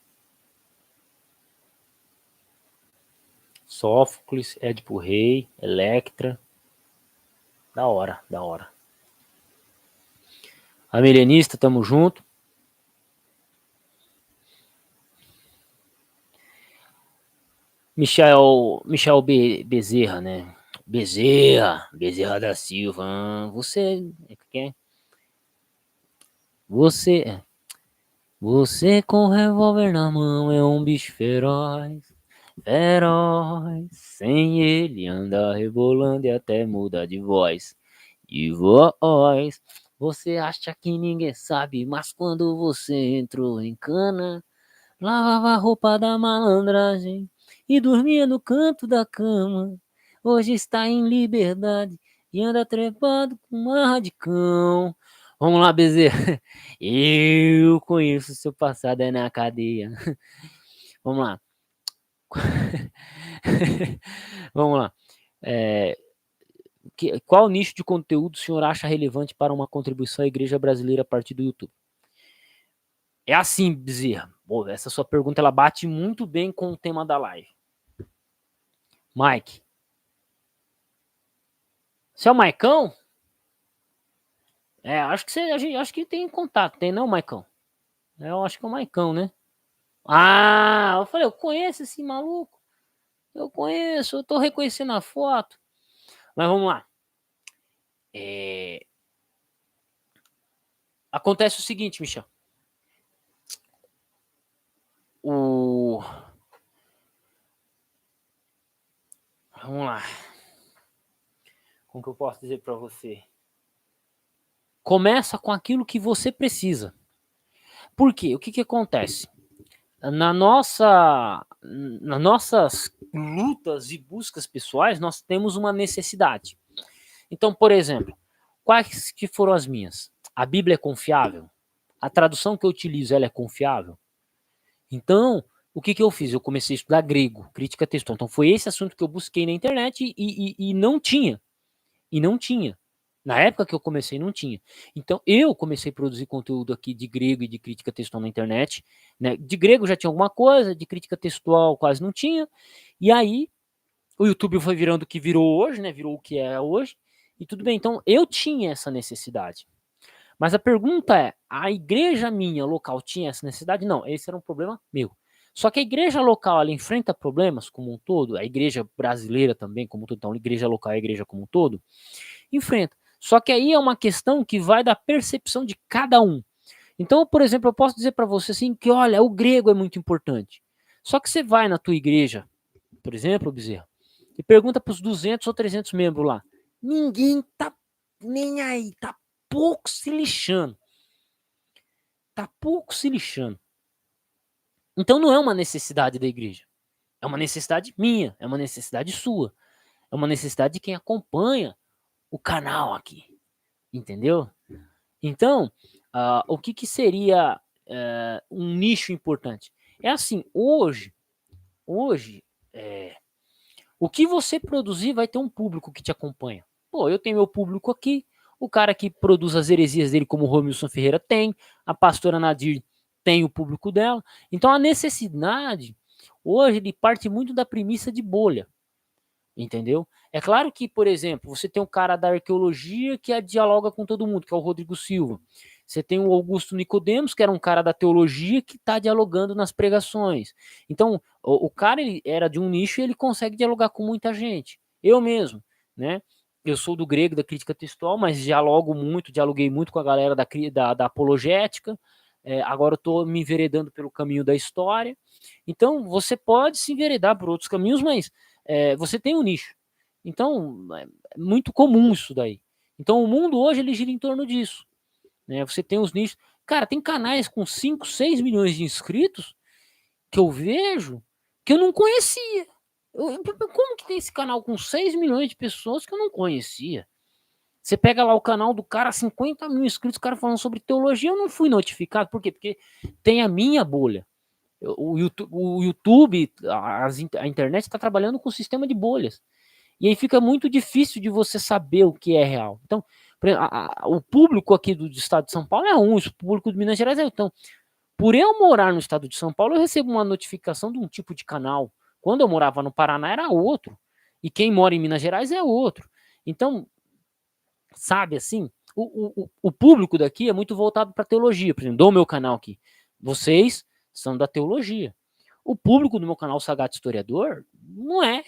Sófocles, Édipo Rei, Electra. Da hora, da hora. A Milenista, tamo junto. Michel Bezerra, né? Bezerra da Silva. Você, você com o revólver na mão é um bicho feroz, feroz. Sem ele anda rebolando e até muda de voz. De voz. Você acha que ninguém sabe, mas quando você entrou em cana, lavava a roupa da malandragem e dormia no canto da cama. Hoje está em liberdade e anda trepado com marra de cão. Vamos lá, Bezerra. Eu conheço seu passado é na cadeia. Vamos lá. Vamos lá. Qual nicho de conteúdo o senhor acha relevante para uma contribuição à igreja brasileira a partir do YouTube? É assim, Bezerra. Pô, essa sua pergunta ela bate muito bem com o tema da live. Mike. Você é o Maicão? Acho que acho que tem contato, tem não, Maicão? Eu acho que é o Maicão, né? Ah, eu falei, eu conheço esse maluco. Eu conheço, eu tô reconhecendo a foto. Mas vamos lá. Acontece o seguinte, Michel. Vamos lá. Como que eu posso dizer para você? Começa com aquilo que você precisa. Por quê? O que acontece? Nas nossas lutas e buscas pessoais, nós temos uma necessidade. Então, por exemplo, quais que foram as minhas? A Bíblia é confiável? A tradução que eu utilizo, ela é confiável? Então, o que eu fiz? Eu comecei a estudar grego, crítica textual. Então, foi esse assunto que eu busquei na internet e não tinha. E não tinha. Na época que eu comecei, não tinha. Então, eu comecei a produzir conteúdo aqui de grego e de crítica textual na internet. Né? De grego já tinha alguma coisa, de crítica textual quase não tinha. E aí, o YouTube foi virando o que virou hoje, né? Virou o que é hoje. E tudo bem. Então, eu tinha essa necessidade. Mas a pergunta é, a igreja minha local tinha essa necessidade? Não, esse era um problema meu. Só que a igreja local, ela enfrenta problemas como um todo, a igreja brasileira também como um todo, então a igreja local e a igreja como um todo, enfrenta. Só que aí é uma questão que vai da percepção de cada um. Então, por exemplo, eu posso dizer para você assim que, olha, o grego é muito importante. Só que você vai na tua igreja, por exemplo, Bezerra, e pergunta para os 200 ou 300 membros lá. Ninguém tá nem aí, tá pouco se lixando. Tá pouco se lixando. Então não é uma necessidade da igreja. É uma necessidade minha, é uma necessidade sua. É uma necessidade de quem acompanha o canal aqui. Entendeu? Então, o que seria um nicho importante? É assim, hoje, o que você produzir vai ter um público que te acompanha. Pô, eu tenho meu público aqui, o cara que produz as heresias dele, como o Romilson Ferreira tem, a pastora Nadir tem o público dela. Então a necessidade, hoje, ele parte muito da premissa de bolha. Entendeu? É claro que, por exemplo, você tem um cara da arqueologia que dialoga com todo mundo, que é o Rodrigo Silva. Você tem o Augusto Nicodemos, que era um cara da teologia que está dialogando nas pregações. Então, o cara ele era de um nicho e ele consegue dialogar com muita gente. Eu mesmo, né? Eu sou do grego, da crítica textual, mas dialoguei muito com a galera da apologética. Agora eu estou me enveredando pelo caminho da história. Então, você pode se enveredar por outros caminhos, mas você tem um nicho. Então, é muito comum isso daí. Então, o mundo hoje ele gira em torno disso. Né? Você tem os nichos. Cara, tem canais com 5, 6 milhões de inscritos que eu vejo que eu não conhecia. Como que tem esse canal com 6 milhões de pessoas que eu não conhecia? Você pega lá o canal do cara, 50 mil inscritos, o cara falando sobre teologia, eu não fui notificado. Por quê? Porque tem a minha bolha. O YouTube, a internet está trabalhando com um sistema de bolhas. E aí fica muito difícil de você saber o que é real. Então, o público aqui do estado de São Paulo é um, o público de Minas Gerais é outro. Então, por eu morar no estado de São Paulo, eu recebo uma notificação de um tipo de canal. Quando eu morava no Paraná, era outro. E quem mora em Minas Gerais é outro. Então, sabe assim, o público daqui é muito voltado para teologia. Por exemplo, do meu canal aqui. Vocês são da teologia. O público do meu canal Sagata Historiador não é.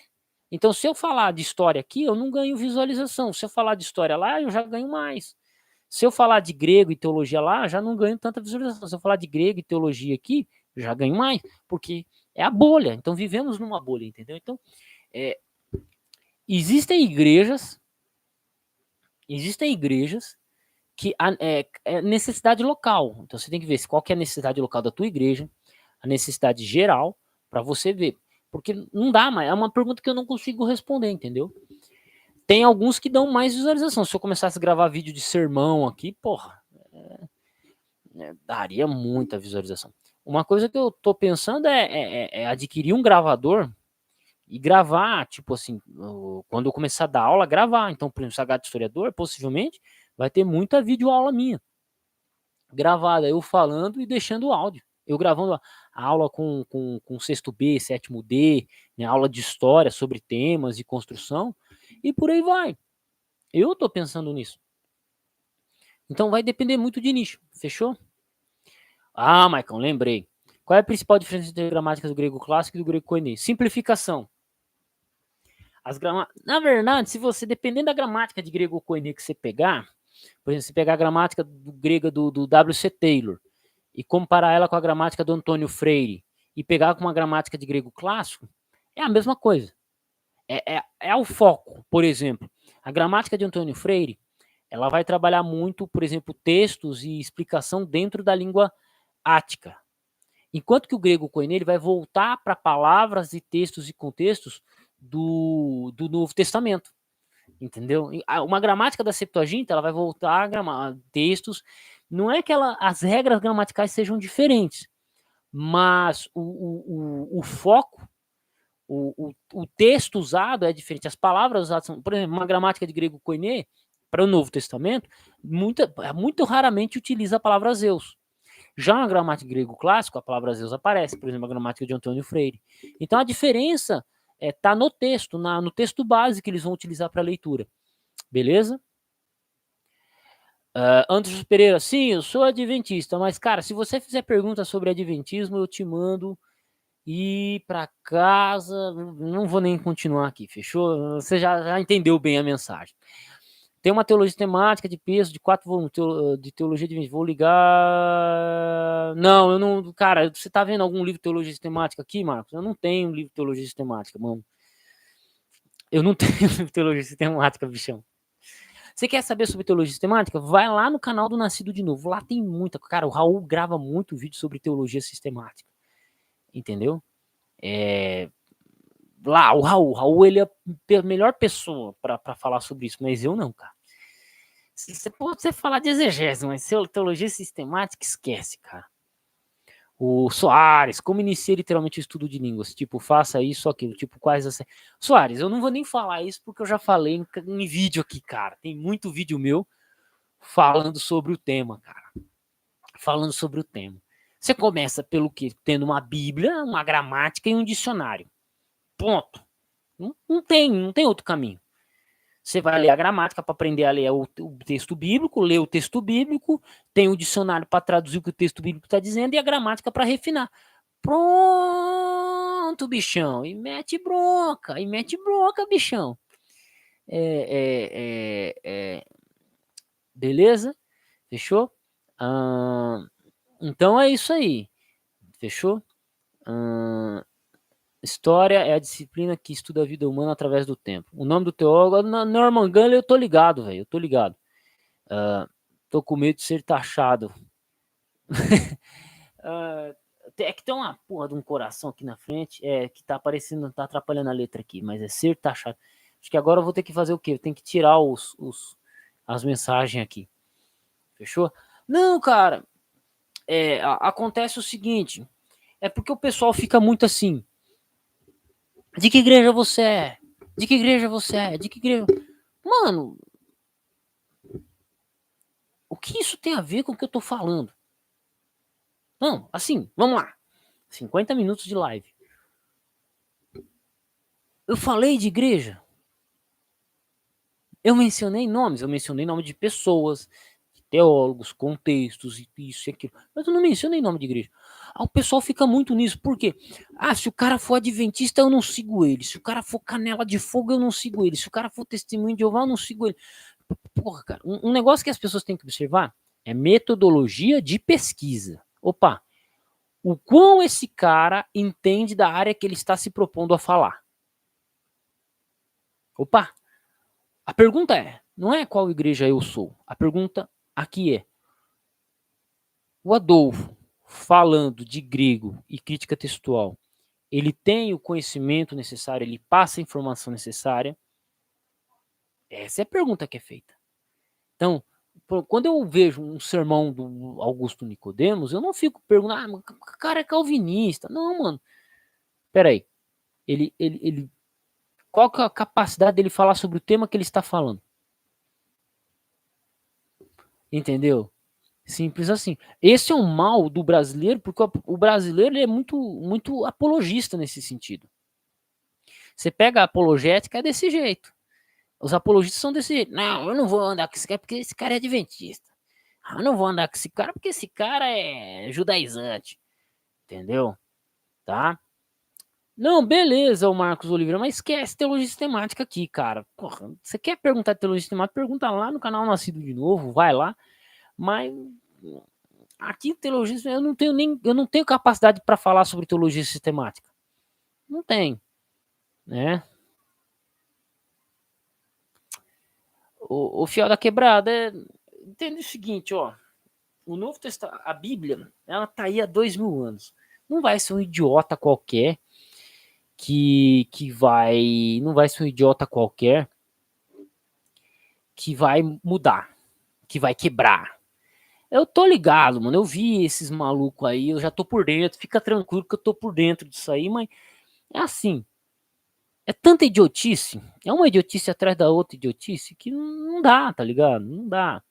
Então, se eu falar de história aqui, eu não ganho visualização. Se eu falar de história lá, eu já ganho mais. Se eu falar de grego e teologia lá, já não ganho tanta visualização. Se eu falar de grego e teologia aqui, já ganho mais, porque é a bolha. Então, vivemos numa bolha, entendeu? Então, existem igrejas que é necessidade local. Então, você tem que ver qual que é a necessidade local da tua igreja, a necessidade geral, para você ver. Porque não dá mais. É uma pergunta que eu não consigo responder, entendeu? Tem alguns que dão mais visualização. Se eu começasse a gravar vídeo de sermão aqui, porra, daria muita visualização. Uma coisa que eu tô pensando é adquirir um gravador e gravar, tipo assim, quando eu começar a dar aula, gravar. Então, por exemplo, Sagata Historiador, possivelmente, vai ter muita videoaula minha gravada, eu falando e deixando o áudio. Eu gravando a aula com sexto B, sétimo D, né, aula de história sobre temas e construção, e por aí vai. Eu tô pensando nisso. Então vai depender muito de nicho, fechou? Ah, Maicon, lembrei. Qual é a principal diferença entre gramáticas do grego clássico e do grego koiné? Simplificação. Na verdade, se você, dependendo da gramática de grego koiné que você pegar, por exemplo, se pegar a gramática grega do W.C. Taylor e comparar ela com a gramática do Antônio Freire e pegar com uma gramática de grego clássico, é a mesma coisa. É o foco. Por exemplo, a gramática de Antônio Freire, ela vai trabalhar muito, por exemplo, textos e explicação dentro da língua ática. Enquanto que o grego koiné ele vai voltar para palavras e textos e contextos do Novo Testamento. Entendeu? Uma gramática da Septuaginta ela vai voltar a textos. Não é que as regras gramaticais sejam diferentes, mas o foco, o texto usado é diferente. As palavras usadas são, por exemplo, uma gramática de grego koiné para o Novo Testamento, muito raramente utiliza a palavra Zeus. Já na gramática grego clássico, a palavra Zeus aparece, por exemplo, a gramática de Antônio Freire. Então a diferença está no texto, no texto base que eles vão utilizar para a leitura. Beleza? Anderson Pereira, sim, eu sou adventista, mas, cara, se você fizer perguntas sobre adventismo, eu te mando ir para casa. Não vou nem continuar aqui, fechou? Você já entendeu bem a mensagem. Tem uma teologia sistemática de peso de 4 volumes de teologia de vou ligar. Não, eu não. Cara, você tá vendo algum livro de teologia sistemática aqui, Marcos? Eu não tenho um livro de teologia sistemática, mano. Eu não tenho livro de teologia sistemática, bichão. Você quer saber sobre teologia sistemática? Vai lá no canal do Nascido de Novo. Lá tem muita. Cara, o Raul grava muito vídeo sobre teologia sistemática. Entendeu? Lá, o Raul, ele é a melhor pessoa para falar sobre isso, mas eu não, cara. Você pode falar de exegese, mas teologia sistemática, esquece, cara. O Soares, como inicia literalmente o estudo de línguas? Tipo, faça isso, aquilo, tipo, quais as... Soares, eu não vou nem falar isso porque eu já falei em vídeo aqui, cara. Tem muito vídeo meu falando sobre o tema, cara. Falando sobre o tema. Você começa pelo quê? Tendo uma Bíblia, uma gramática e um dicionário. Ponto. Não tem outro caminho. Você vai ler a gramática para aprender a ler o texto bíblico, ler o texto bíblico, tem o dicionário para traduzir o que o texto bíblico está dizendo e a gramática para refinar. Pronto, bichão. E mete bronca, bichão. Beleza? Fechou? Então é isso aí. Fechou? História é a disciplina que estuda a vida humana através do tempo. O nome do teólogo, Norman Gunley, eu tô ligado, velho. Eu tô ligado. Tô com medo de ser taxado. É que tem uma porra de um coração aqui na frente, que tá aparecendo, tá atrapalhando a letra aqui, mas é ser taxado. Acho que agora eu vou ter que fazer o quê? Eu tenho que tirar as mensagens aqui. Fechou? Não, cara. Acontece o seguinte. É porque o pessoal fica muito assim. De que igreja você é? De que igreja você é? De que igreja... Mano, o que isso tem a ver com o que eu tô falando? Não, assim, vamos lá. 50 minutos de live. Eu falei de igreja. Eu mencionei nomes. Eu mencionei nome de pessoas, de teólogos, contextos, isso e aquilo. Mas eu não mencionei nome de igreja. O pessoal fica muito nisso. Por quê? Se o cara for adventista, eu não sigo ele. Se o cara for canela de fogo, eu não sigo ele. Se o cara for testemunho de Jeová, eu não sigo ele. Porra, cara. Um negócio que as pessoas têm que observar é metodologia de pesquisa. Opa, o quão esse cara entende da área que ele está se propondo a falar. Opa, a pergunta não é qual igreja eu sou. A pergunta aqui é, o Adolfo, falando de grego e crítica textual, ele tem o conhecimento necessário, ele passa a informação necessária? Essa é a pergunta que é feita. Então, quando eu vejo um sermão do Augusto Nicodemos, eu não fico perguntando, o cara é calvinista. Não, mano. Peraí. Qual que é a capacidade dele falar sobre o tema que ele está falando? Entendeu? Simples assim. Esse é um mal do brasileiro, porque o brasileiro ele é muito apologista nesse sentido. Você pega a apologética, é desse jeito. Os apologistas são desse jeito. Não, eu não vou andar com esse cara porque esse cara é adventista. Eu não vou andar com esse cara porque esse cara é judaizante. Entendeu? Tá? Não, beleza, o Marcos Oliveira, mas esquece teologia sistemática aqui, cara. Porra, você quer perguntar de teologia sistemática? Pergunta lá no canal Nascido de Novo, vai lá. Mas aqui teologia eu não tenho capacidade para falar sobre teologia sistemática. Não tenho, né? O fiel da quebrada entende o seguinte, ó. O Novo Testamento, a Bíblia, ela tá aí há 2000 anos. Não vai ser um idiota qualquer não vai ser um idiota qualquer que vai mudar, que vai quebrar. Eu tô ligado, mano. Eu vi esses malucos aí, eu já tô por dentro. Fica tranquilo que eu tô por dentro disso aí, mas é assim. É tanta idiotice, é uma idiotice atrás da outra idiotice que não dá, tá ligado? Não dá.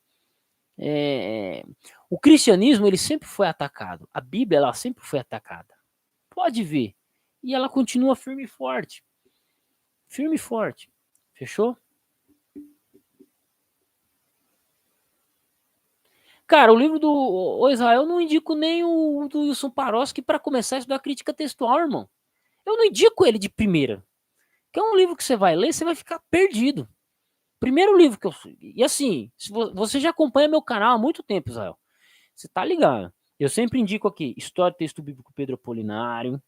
O cristianismo ele sempre foi atacado, a Bíblia ela sempre foi atacada. Pode ver. E ela continua firme e forte. Firme e forte. Fechou? Cara, o livro do o Israel eu não indico nem o do Wilson Paroski para começar a estudar crítica textual, irmão. Eu não indico ele de primeira. Que é um livro que você vai ler, você vai ficar perdido. Primeiro livro que eu. E assim, se você já acompanha meu canal há muito tempo, Israel. Você tá ligado? Eu sempre indico aqui História do Texto Bíblico Pedro Apolinário.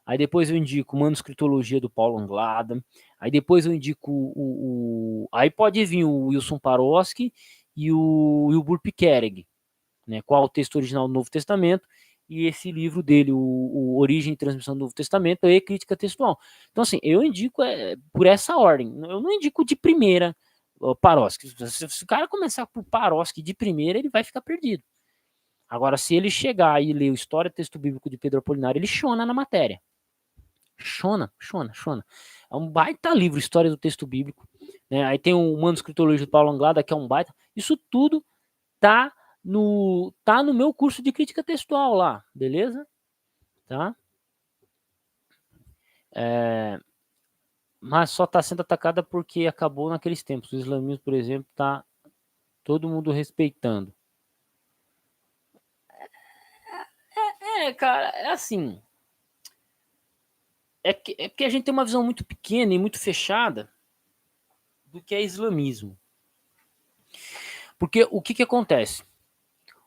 Aí depois eu indico Manuscritologia do Paulo Anglada. Aí depois eu indico aí pode vir o Wilson Paroski e o Wilbur Piquereg, né? Qual o texto original do Novo Testamento e esse livro dele, o Origem e Transmissão do Novo Testamento e Crítica Textual. Então assim, eu indico por essa ordem. Eu não indico de primeira o Paroski. Se o cara começar por Paroski de primeira, ele vai ficar perdido. Agora, se ele chegar e ler o História do Texto Bíblico de Pedro Apolinário, ele chona na matéria. Chona. É um baita livro, História do Texto Bíblico. Né? Aí tem o Manuscritologia do Paulo Anglada, que é um baita. Isso tudo tá no meu curso de crítica textual lá, beleza? Tá? mas só está sendo atacada porque acabou naqueles tempos. O islamismo, por exemplo, está todo mundo respeitando. Cara, é assim. É porque a gente tem uma visão muito pequena e muito fechada do que é islamismo. Porque o que acontece?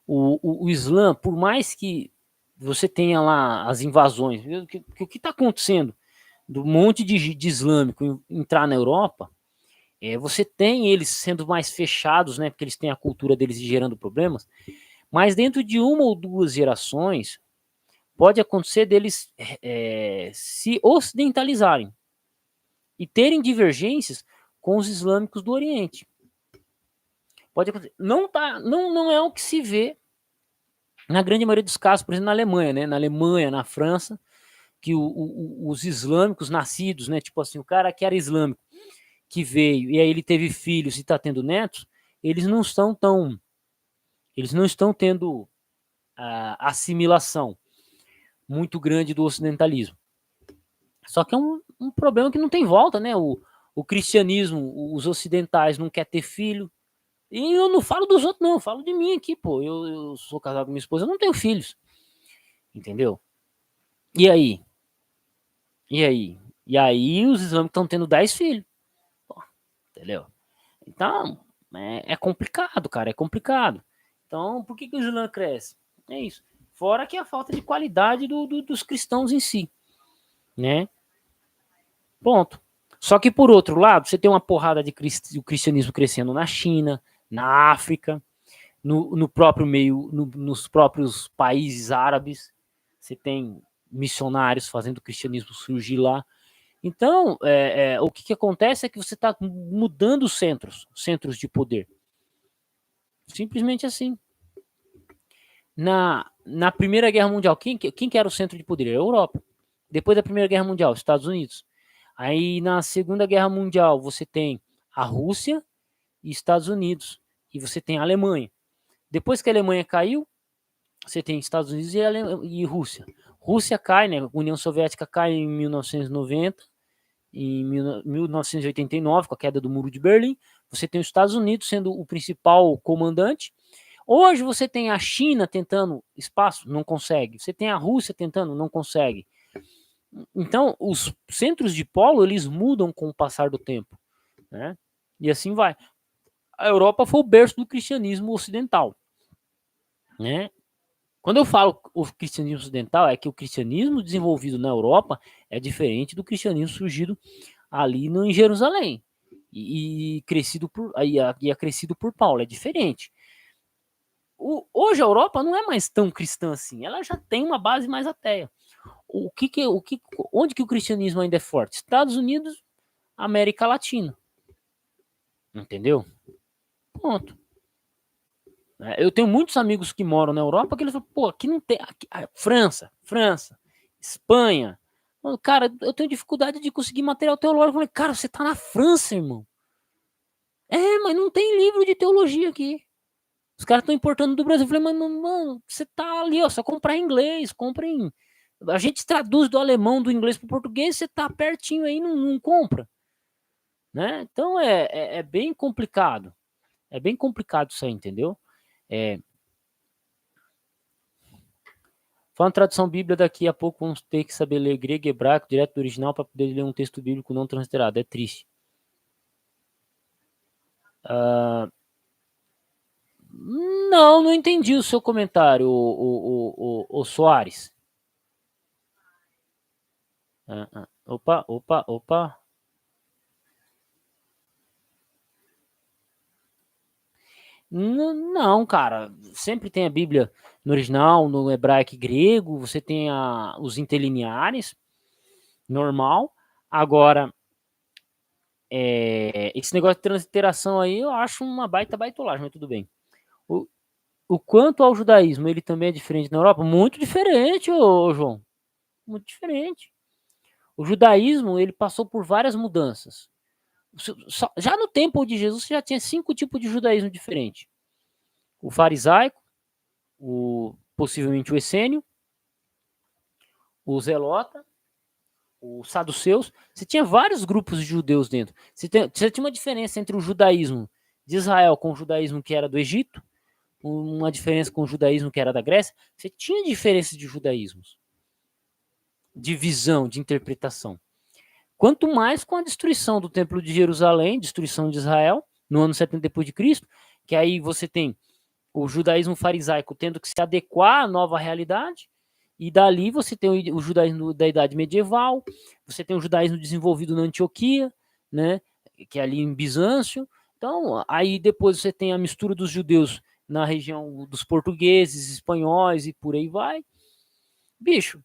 O Islã, por mais que você tenha lá as invasões, o que está acontecendo do monte de islâmico entrar na Europa, você tem eles sendo mais fechados, né? Porque eles têm a cultura deles gerando problemas, mas dentro de uma ou duas gerações, pode acontecer deles se ocidentalizarem e terem divergências com os islâmicos do Oriente. Pode acontecer. Não é o que se vê na grande maioria dos casos, por exemplo, na Alemanha, né? Na Alemanha, na França, que os islâmicos nascidos, né? Tipo assim, o cara que era islâmico, que veio e aí ele teve filhos e está tendo netos, eles não estão tão, eles não estão tendo a assimilação muito grande do ocidentalismo. Só que é um problema que não tem volta, né? O cristianismo, os ocidentais não quer ter filho. E eu não falo dos outros, não, eu falo de mim aqui, pô. Eu sou casado com minha esposa, eu não tenho filhos. Entendeu? E aí? E aí? E aí os islâmicos estão tendo 10 filhos. Pô, entendeu? Então, é complicado, cara, é complicado. Então, por que o Islã cresce? É isso. Fora que a falta de qualidade dos cristãos em si, né? Ponto. Só que, por outro lado, você tem uma porrada de o cristianismo crescendo na China, na África, no próprio meio, nos próprios países árabes. Você tem missionários fazendo o cristianismo surgir lá. Então, o que acontece é que você está mudando os centros de poder. Simplesmente assim. Na Primeira Guerra Mundial, quem que era o centro de poder? A Europa. Depois da Primeira Guerra Mundial, Estados Unidos. Aí na Segunda Guerra Mundial, você tem a Rússia e Estados Unidos. E você tem a Alemanha. Depois que a Alemanha caiu, você tem Estados Unidos e Rússia. Rússia cai, né? A União Soviética cai em 1990, em 1989, com a queda do Muro de Berlim. Você tem os Estados Unidos sendo o principal comandante. Hoje você tem a China tentando espaço, não consegue. Você tem a Rússia tentando, não consegue. Então, os centros de polo, eles mudam com o passar do tempo, né? E assim vai. A Europa foi o berço do cristianismo ocidental, né? Quando eu falo o cristianismo ocidental, é que o cristianismo desenvolvido na Europa é diferente do cristianismo surgido ali no, em Jerusalém e crescido crescido por Paulo, é diferente. Hoje a Europa não é mais tão cristã assim, ela já tem uma base mais ateia. Onde que o cristianismo ainda é forte? Estados Unidos, América Latina, entendeu? Ponto. Eu tenho muitos amigos que moram na Europa que eles falam, pô, aqui não tem. França, Espanha. Cara, eu tenho dificuldade de conseguir material teológico. Eu falei, cara, você tá na França, irmão. Mas não tem livro de teologia aqui. Os caras estão importando do Brasil. Eu falei, mas, mano, você tá ali, ó, só comprar em inglês, compra em. A gente traduz do alemão, do inglês para o português, você tá pertinho aí, não compra. Né? Então é bem complicado. É bem complicado isso aí, entendeu? Falando tradução bíblica, daqui a pouco vamos ter que saber ler grego e hebraico direto do original para poder ler um texto bíblico não transliterado. É triste. Não entendi o seu comentário, o Soares. Opa. Não, cara. Sempre tem a Bíblia no original, no hebraico e grego. Você tem os interlineares, normal. Agora, esse negócio de transliteração aí, eu acho uma baitolagem, mas tudo bem. O quanto ao judaísmo, ele também é diferente na Europa? Muito diferente, João. Muito diferente. O judaísmo, ele passou por várias mudanças. Já no tempo de Jesus, já tinha 5 tipos de judaísmo diferentes. O farisaico, possivelmente o essênio, o zelota os saduceus, você tinha vários grupos de judeus dentro. Você tinha uma diferença entre o judaísmo de Israel com o judaísmo que era do Egito, uma diferença com o judaísmo que era da Grécia. Você tinha diferença de judaísmos, de visão, de interpretação. Quanto mais com a destruição do Templo de Jerusalém, destruição de Israel, no ano 70 depois de Cristo, que aí você tem o judaísmo farisaico tendo que se adequar à nova realidade, e dali você tem o judaísmo da Idade Medieval, você tem o judaísmo desenvolvido na Antioquia, né, que é ali em Bizâncio. Então, aí depois você tem a mistura dos judeus na região dos portugueses, espanhóis e por aí vai. Bicho,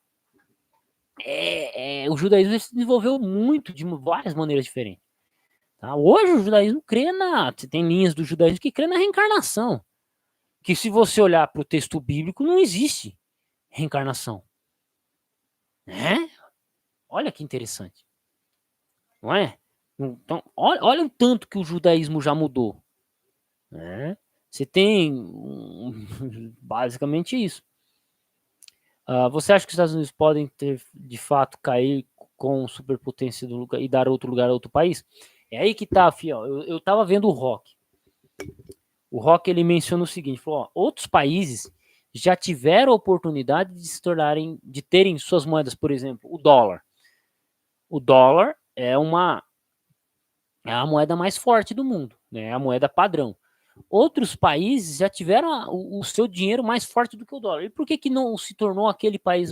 o judaísmo se desenvolveu muito de várias maneiras diferentes. Tá? Hoje o judaísmo crê você tem linhas do judaísmo que crê na reencarnação. Que se você olhar para o texto bíblico, não existe reencarnação. Né? Olha que interessante. Não é? Então, olha o tanto que o judaísmo já mudou. Né? Você tem basicamente isso. Você acha que os Estados Unidos podem ter, de fato, cair com superpotência do lugar e dar outro lugar a outro país? É aí que tá, fiel. Eu tava vendo o Rock. O Rock, ele menciona o seguinte, falou, ó, outros países já tiveram a oportunidade de se tornarem, de terem suas moedas, por exemplo, o dólar. O dólar é a moeda mais forte do mundo, né? É a moeda padrão. Outros países já tiveram o seu dinheiro mais forte do que o dólar. E por que não se tornou aquele país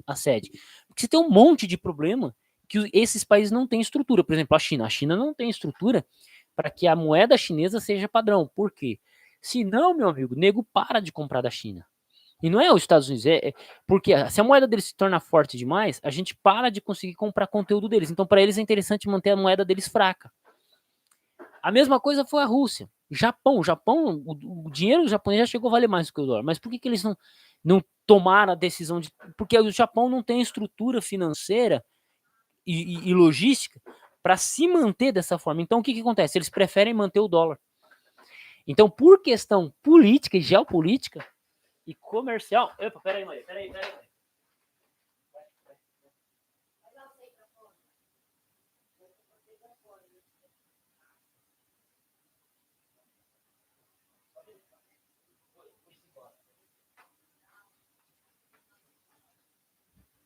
a sede? Porque você tem um monte de problema que esses países não têm estrutura. Por exemplo, a China. A China não tem estrutura para que a moeda chinesa seja padrão. Por quê? Se não, meu amigo, o nego para de comprar da China. E não é os Estados Unidos, porque se a moeda deles se torna forte demais, a gente para de conseguir comprar conteúdo deles. Então, para eles é interessante manter a moeda deles fraca. A mesma coisa foi a Rússia. O Japão, o dinheiro japonês já chegou a valer mais do que o dólar. Mas por que eles não tomaram a decisão de... Porque o Japão não tem estrutura financeira e logística para se manter dessa forma. Então, o que acontece? Eles preferem manter o dólar. Então, por questão política e geopolítica e comercial... Epa, peraí, Maria, peraí.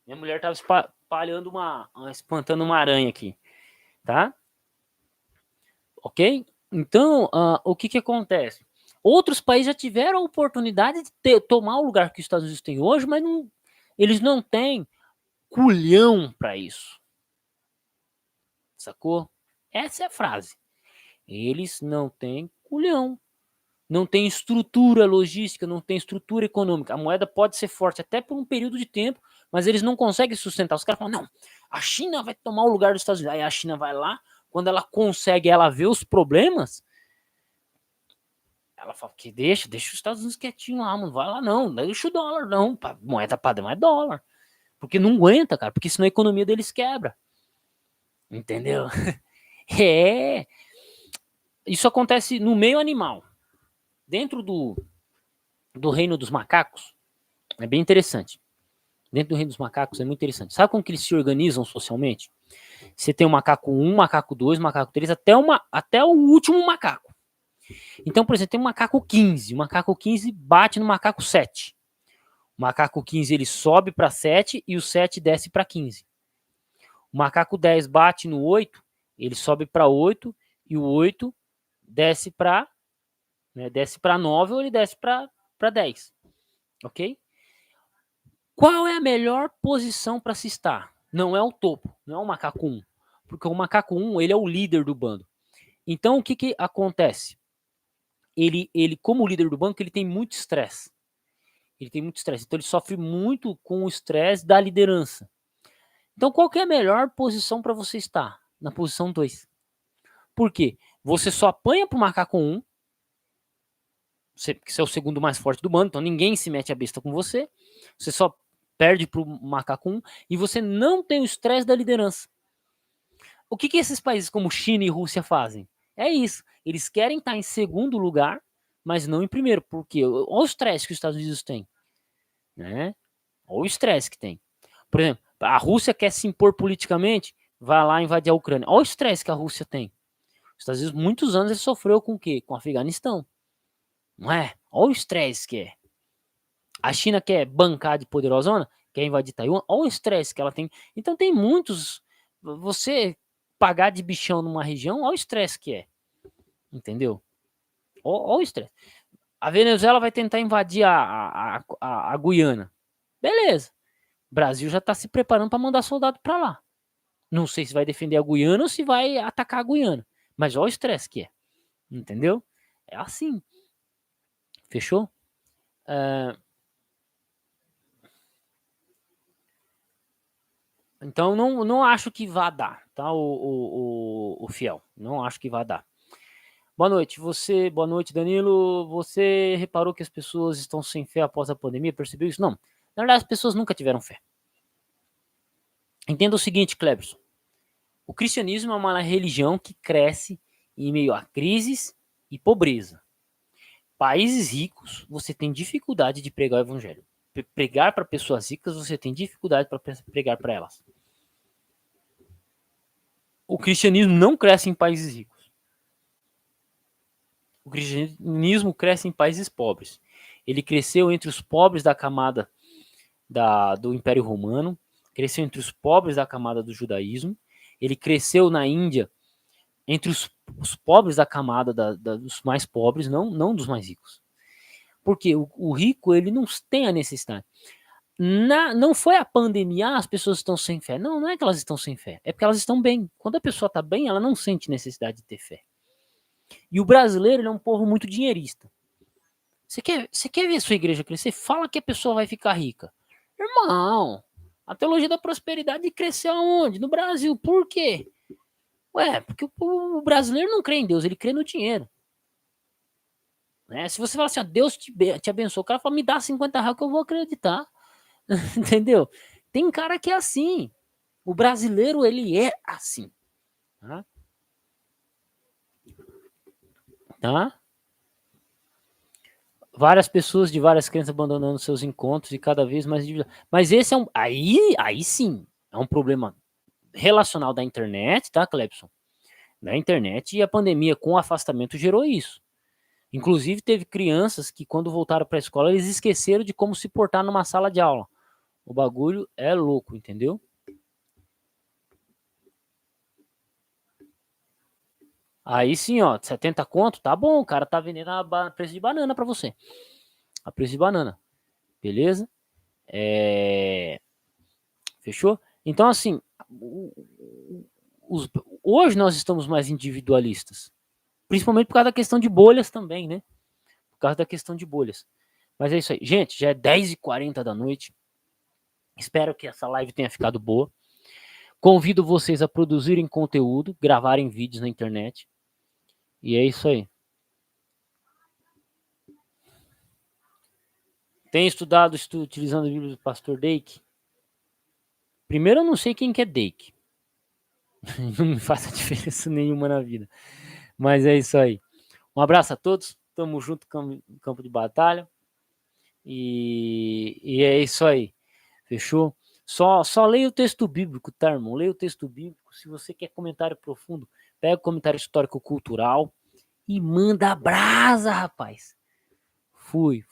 Minha mulher estava espantando uma aranha aqui, tá? Ok? Então, o que acontece? Outros países já tiveram a oportunidade de tomar o lugar que os Estados Unidos têm hoje, mas eles não têm culhão para isso. Sacou? Essa é a frase. Eles não têm culhão. Não tem estrutura logística, não tem estrutura econômica. A moeda pode ser forte até por um período de tempo, mas eles não conseguem sustentar. Os caras falam, não, a China vai tomar o lugar dos Estados Unidos. Aí a China vai lá, quando ela consegue, ela vê os problemas, ela fala que deixa os Estados Unidos quietinho lá, não vai lá não, deixa o dólar não, moeda padrão é dólar. Porque não aguenta, cara, porque senão a economia deles quebra. Entendeu? Isso acontece no meio animal. Dentro do reino dos macacos, é bem interessante. Dentro do reino dos macacos é muito interessante. Sabe como que eles se organizam socialmente? Você tem o macaco 1, macaco 2, macaco 3, até o último macaco. Então, por exemplo, tem o macaco 15. O macaco 15 bate no macaco 7. O macaco 15 ele sobe para 7 e o 7 desce para 15. O macaco 10 bate no 8, ele sobe para 8 e o 8 desce para 9 ou ele desce para 10. Ok? Qual é a melhor posição para se estar? Não é o topo, não é o macaco 1. Porque o macaco 1 ele é o líder do bando. Então, o que acontece? Ele, como líder do banco, ele tem muito estresse. Então, ele sofre muito com o estresse da liderança. Então, qual que é a melhor posição para você estar? Na posição 2. Por quê? Você só apanha pro macaco 1, que você é o segundo mais forte do bando, então ninguém se mete a besta com você. Você só perde pro macaco 1 e você não tem o estresse da liderança. O que esses países como China e Rússia fazem? É isso. Eles querem estar em segundo lugar, mas não em primeiro. Por quê? Olha o estresse que os Estados Unidos têm. Né? Olha o estresse que tem. Por exemplo, A Rússia quer se impor politicamente, vai lá invadir a Ucrânia. Olha o estresse que a Rússia tem. Os Estados Unidos, muitos anos, ele sofreu com o quê? Com o Afeganistão. Não é? Olha o estresse que é. A China quer bancar de poderosona, quer invadir Taiwan. Olha o estresse que ela tem. Então tem muitos. Você pagar de bichão numa região, olha o estresse que é. Entendeu? Olha o estresse. A Venezuela vai tentar invadir a Guiana. Beleza. O Brasil já está se preparando para mandar soldado para lá. Não sei se vai defender a Guiana ou se vai atacar a Guiana. Mas olha o estresse que é. Entendeu? É assim. Fechou? Então não acho que vá dar, tá? O Fiel. Não acho que vá dar. Boa noite. Boa noite, Danilo. Você reparou que as pessoas estão sem fé após a pandemia? Percebeu isso? Não. Na verdade, as pessoas nunca tiveram fé. Entenda o seguinte, Cleberson. O cristianismo é uma religião que cresce em meio a crises e pobreza. Países ricos, você tem dificuldade de pregar o evangelho. Pregar para pessoas ricas, você tem dificuldade para pregar para elas. O cristianismo não cresce em países ricos. O cristianismo cresce em países pobres. Ele cresceu entre os pobres da camada do Império Romano, cresceu entre os pobres da camada do judaísmo, ele cresceu na Índia entre os pobres da camada dos mais pobres, não dos mais ricos. Porque o rico, ele não tem a necessidade. Não foi a pandemia, as pessoas estão sem fé. Não é que elas estão sem fé, é porque elas estão bem. Quando a pessoa está bem, ela não sente necessidade de ter fé. E o brasileiro, ele é um povo muito dinheirista. Você quer ver sua igreja crescer? Fala que a pessoa vai ficar rica. Irmão, a teologia da prosperidade cresceu aonde? No Brasil. Por quê? Ué, porque o brasileiro não crê em Deus, ele crê no dinheiro. Né? Se você falar assim, ó, Deus te abençoe, o cara fala, me dá 50 reais que eu vou acreditar. Entendeu? Tem cara que é assim. O brasileiro, ele é assim. Tá? Várias pessoas de várias crenças abandonando seus encontros e cada vez mais individuais. Mas esse é aí sim, é um problema relacional da internet, tá, Clebson? Da internet, e a pandemia com o afastamento gerou isso. Inclusive, teve crianças que, quando voltaram para a escola, eles esqueceram de como se portar numa sala de aula. O bagulho é louco, entendeu? Aí sim, ó, 70 conto, tá bom, o cara tá vendendo a preço de banana para você. A preço de banana, beleza? Fechou? Então, assim, os, hoje nós estamos mais individualistas. Principalmente por causa da questão de bolhas também, né? Por causa da questão de bolhas. Mas é isso aí. Gente, já é 10h40 da noite. Espero que essa live tenha ficado boa. Convido vocês a produzirem conteúdo, gravarem vídeos na internet. E é isso aí. Tem estudado utilizando o livro do pastor Dake? Primeiro, eu não sei quem que é Dake. Não me faz diferença nenhuma na vida. Mas é isso aí. Um abraço a todos. Tamo junto no campo de batalha. E é isso aí. Fechou? Só leia o texto bíblico, tá, irmão? Leia o texto bíblico. Se você quer comentário profundo, pega o comentário histórico-cultural e manda a brasa, rapaz. Fui.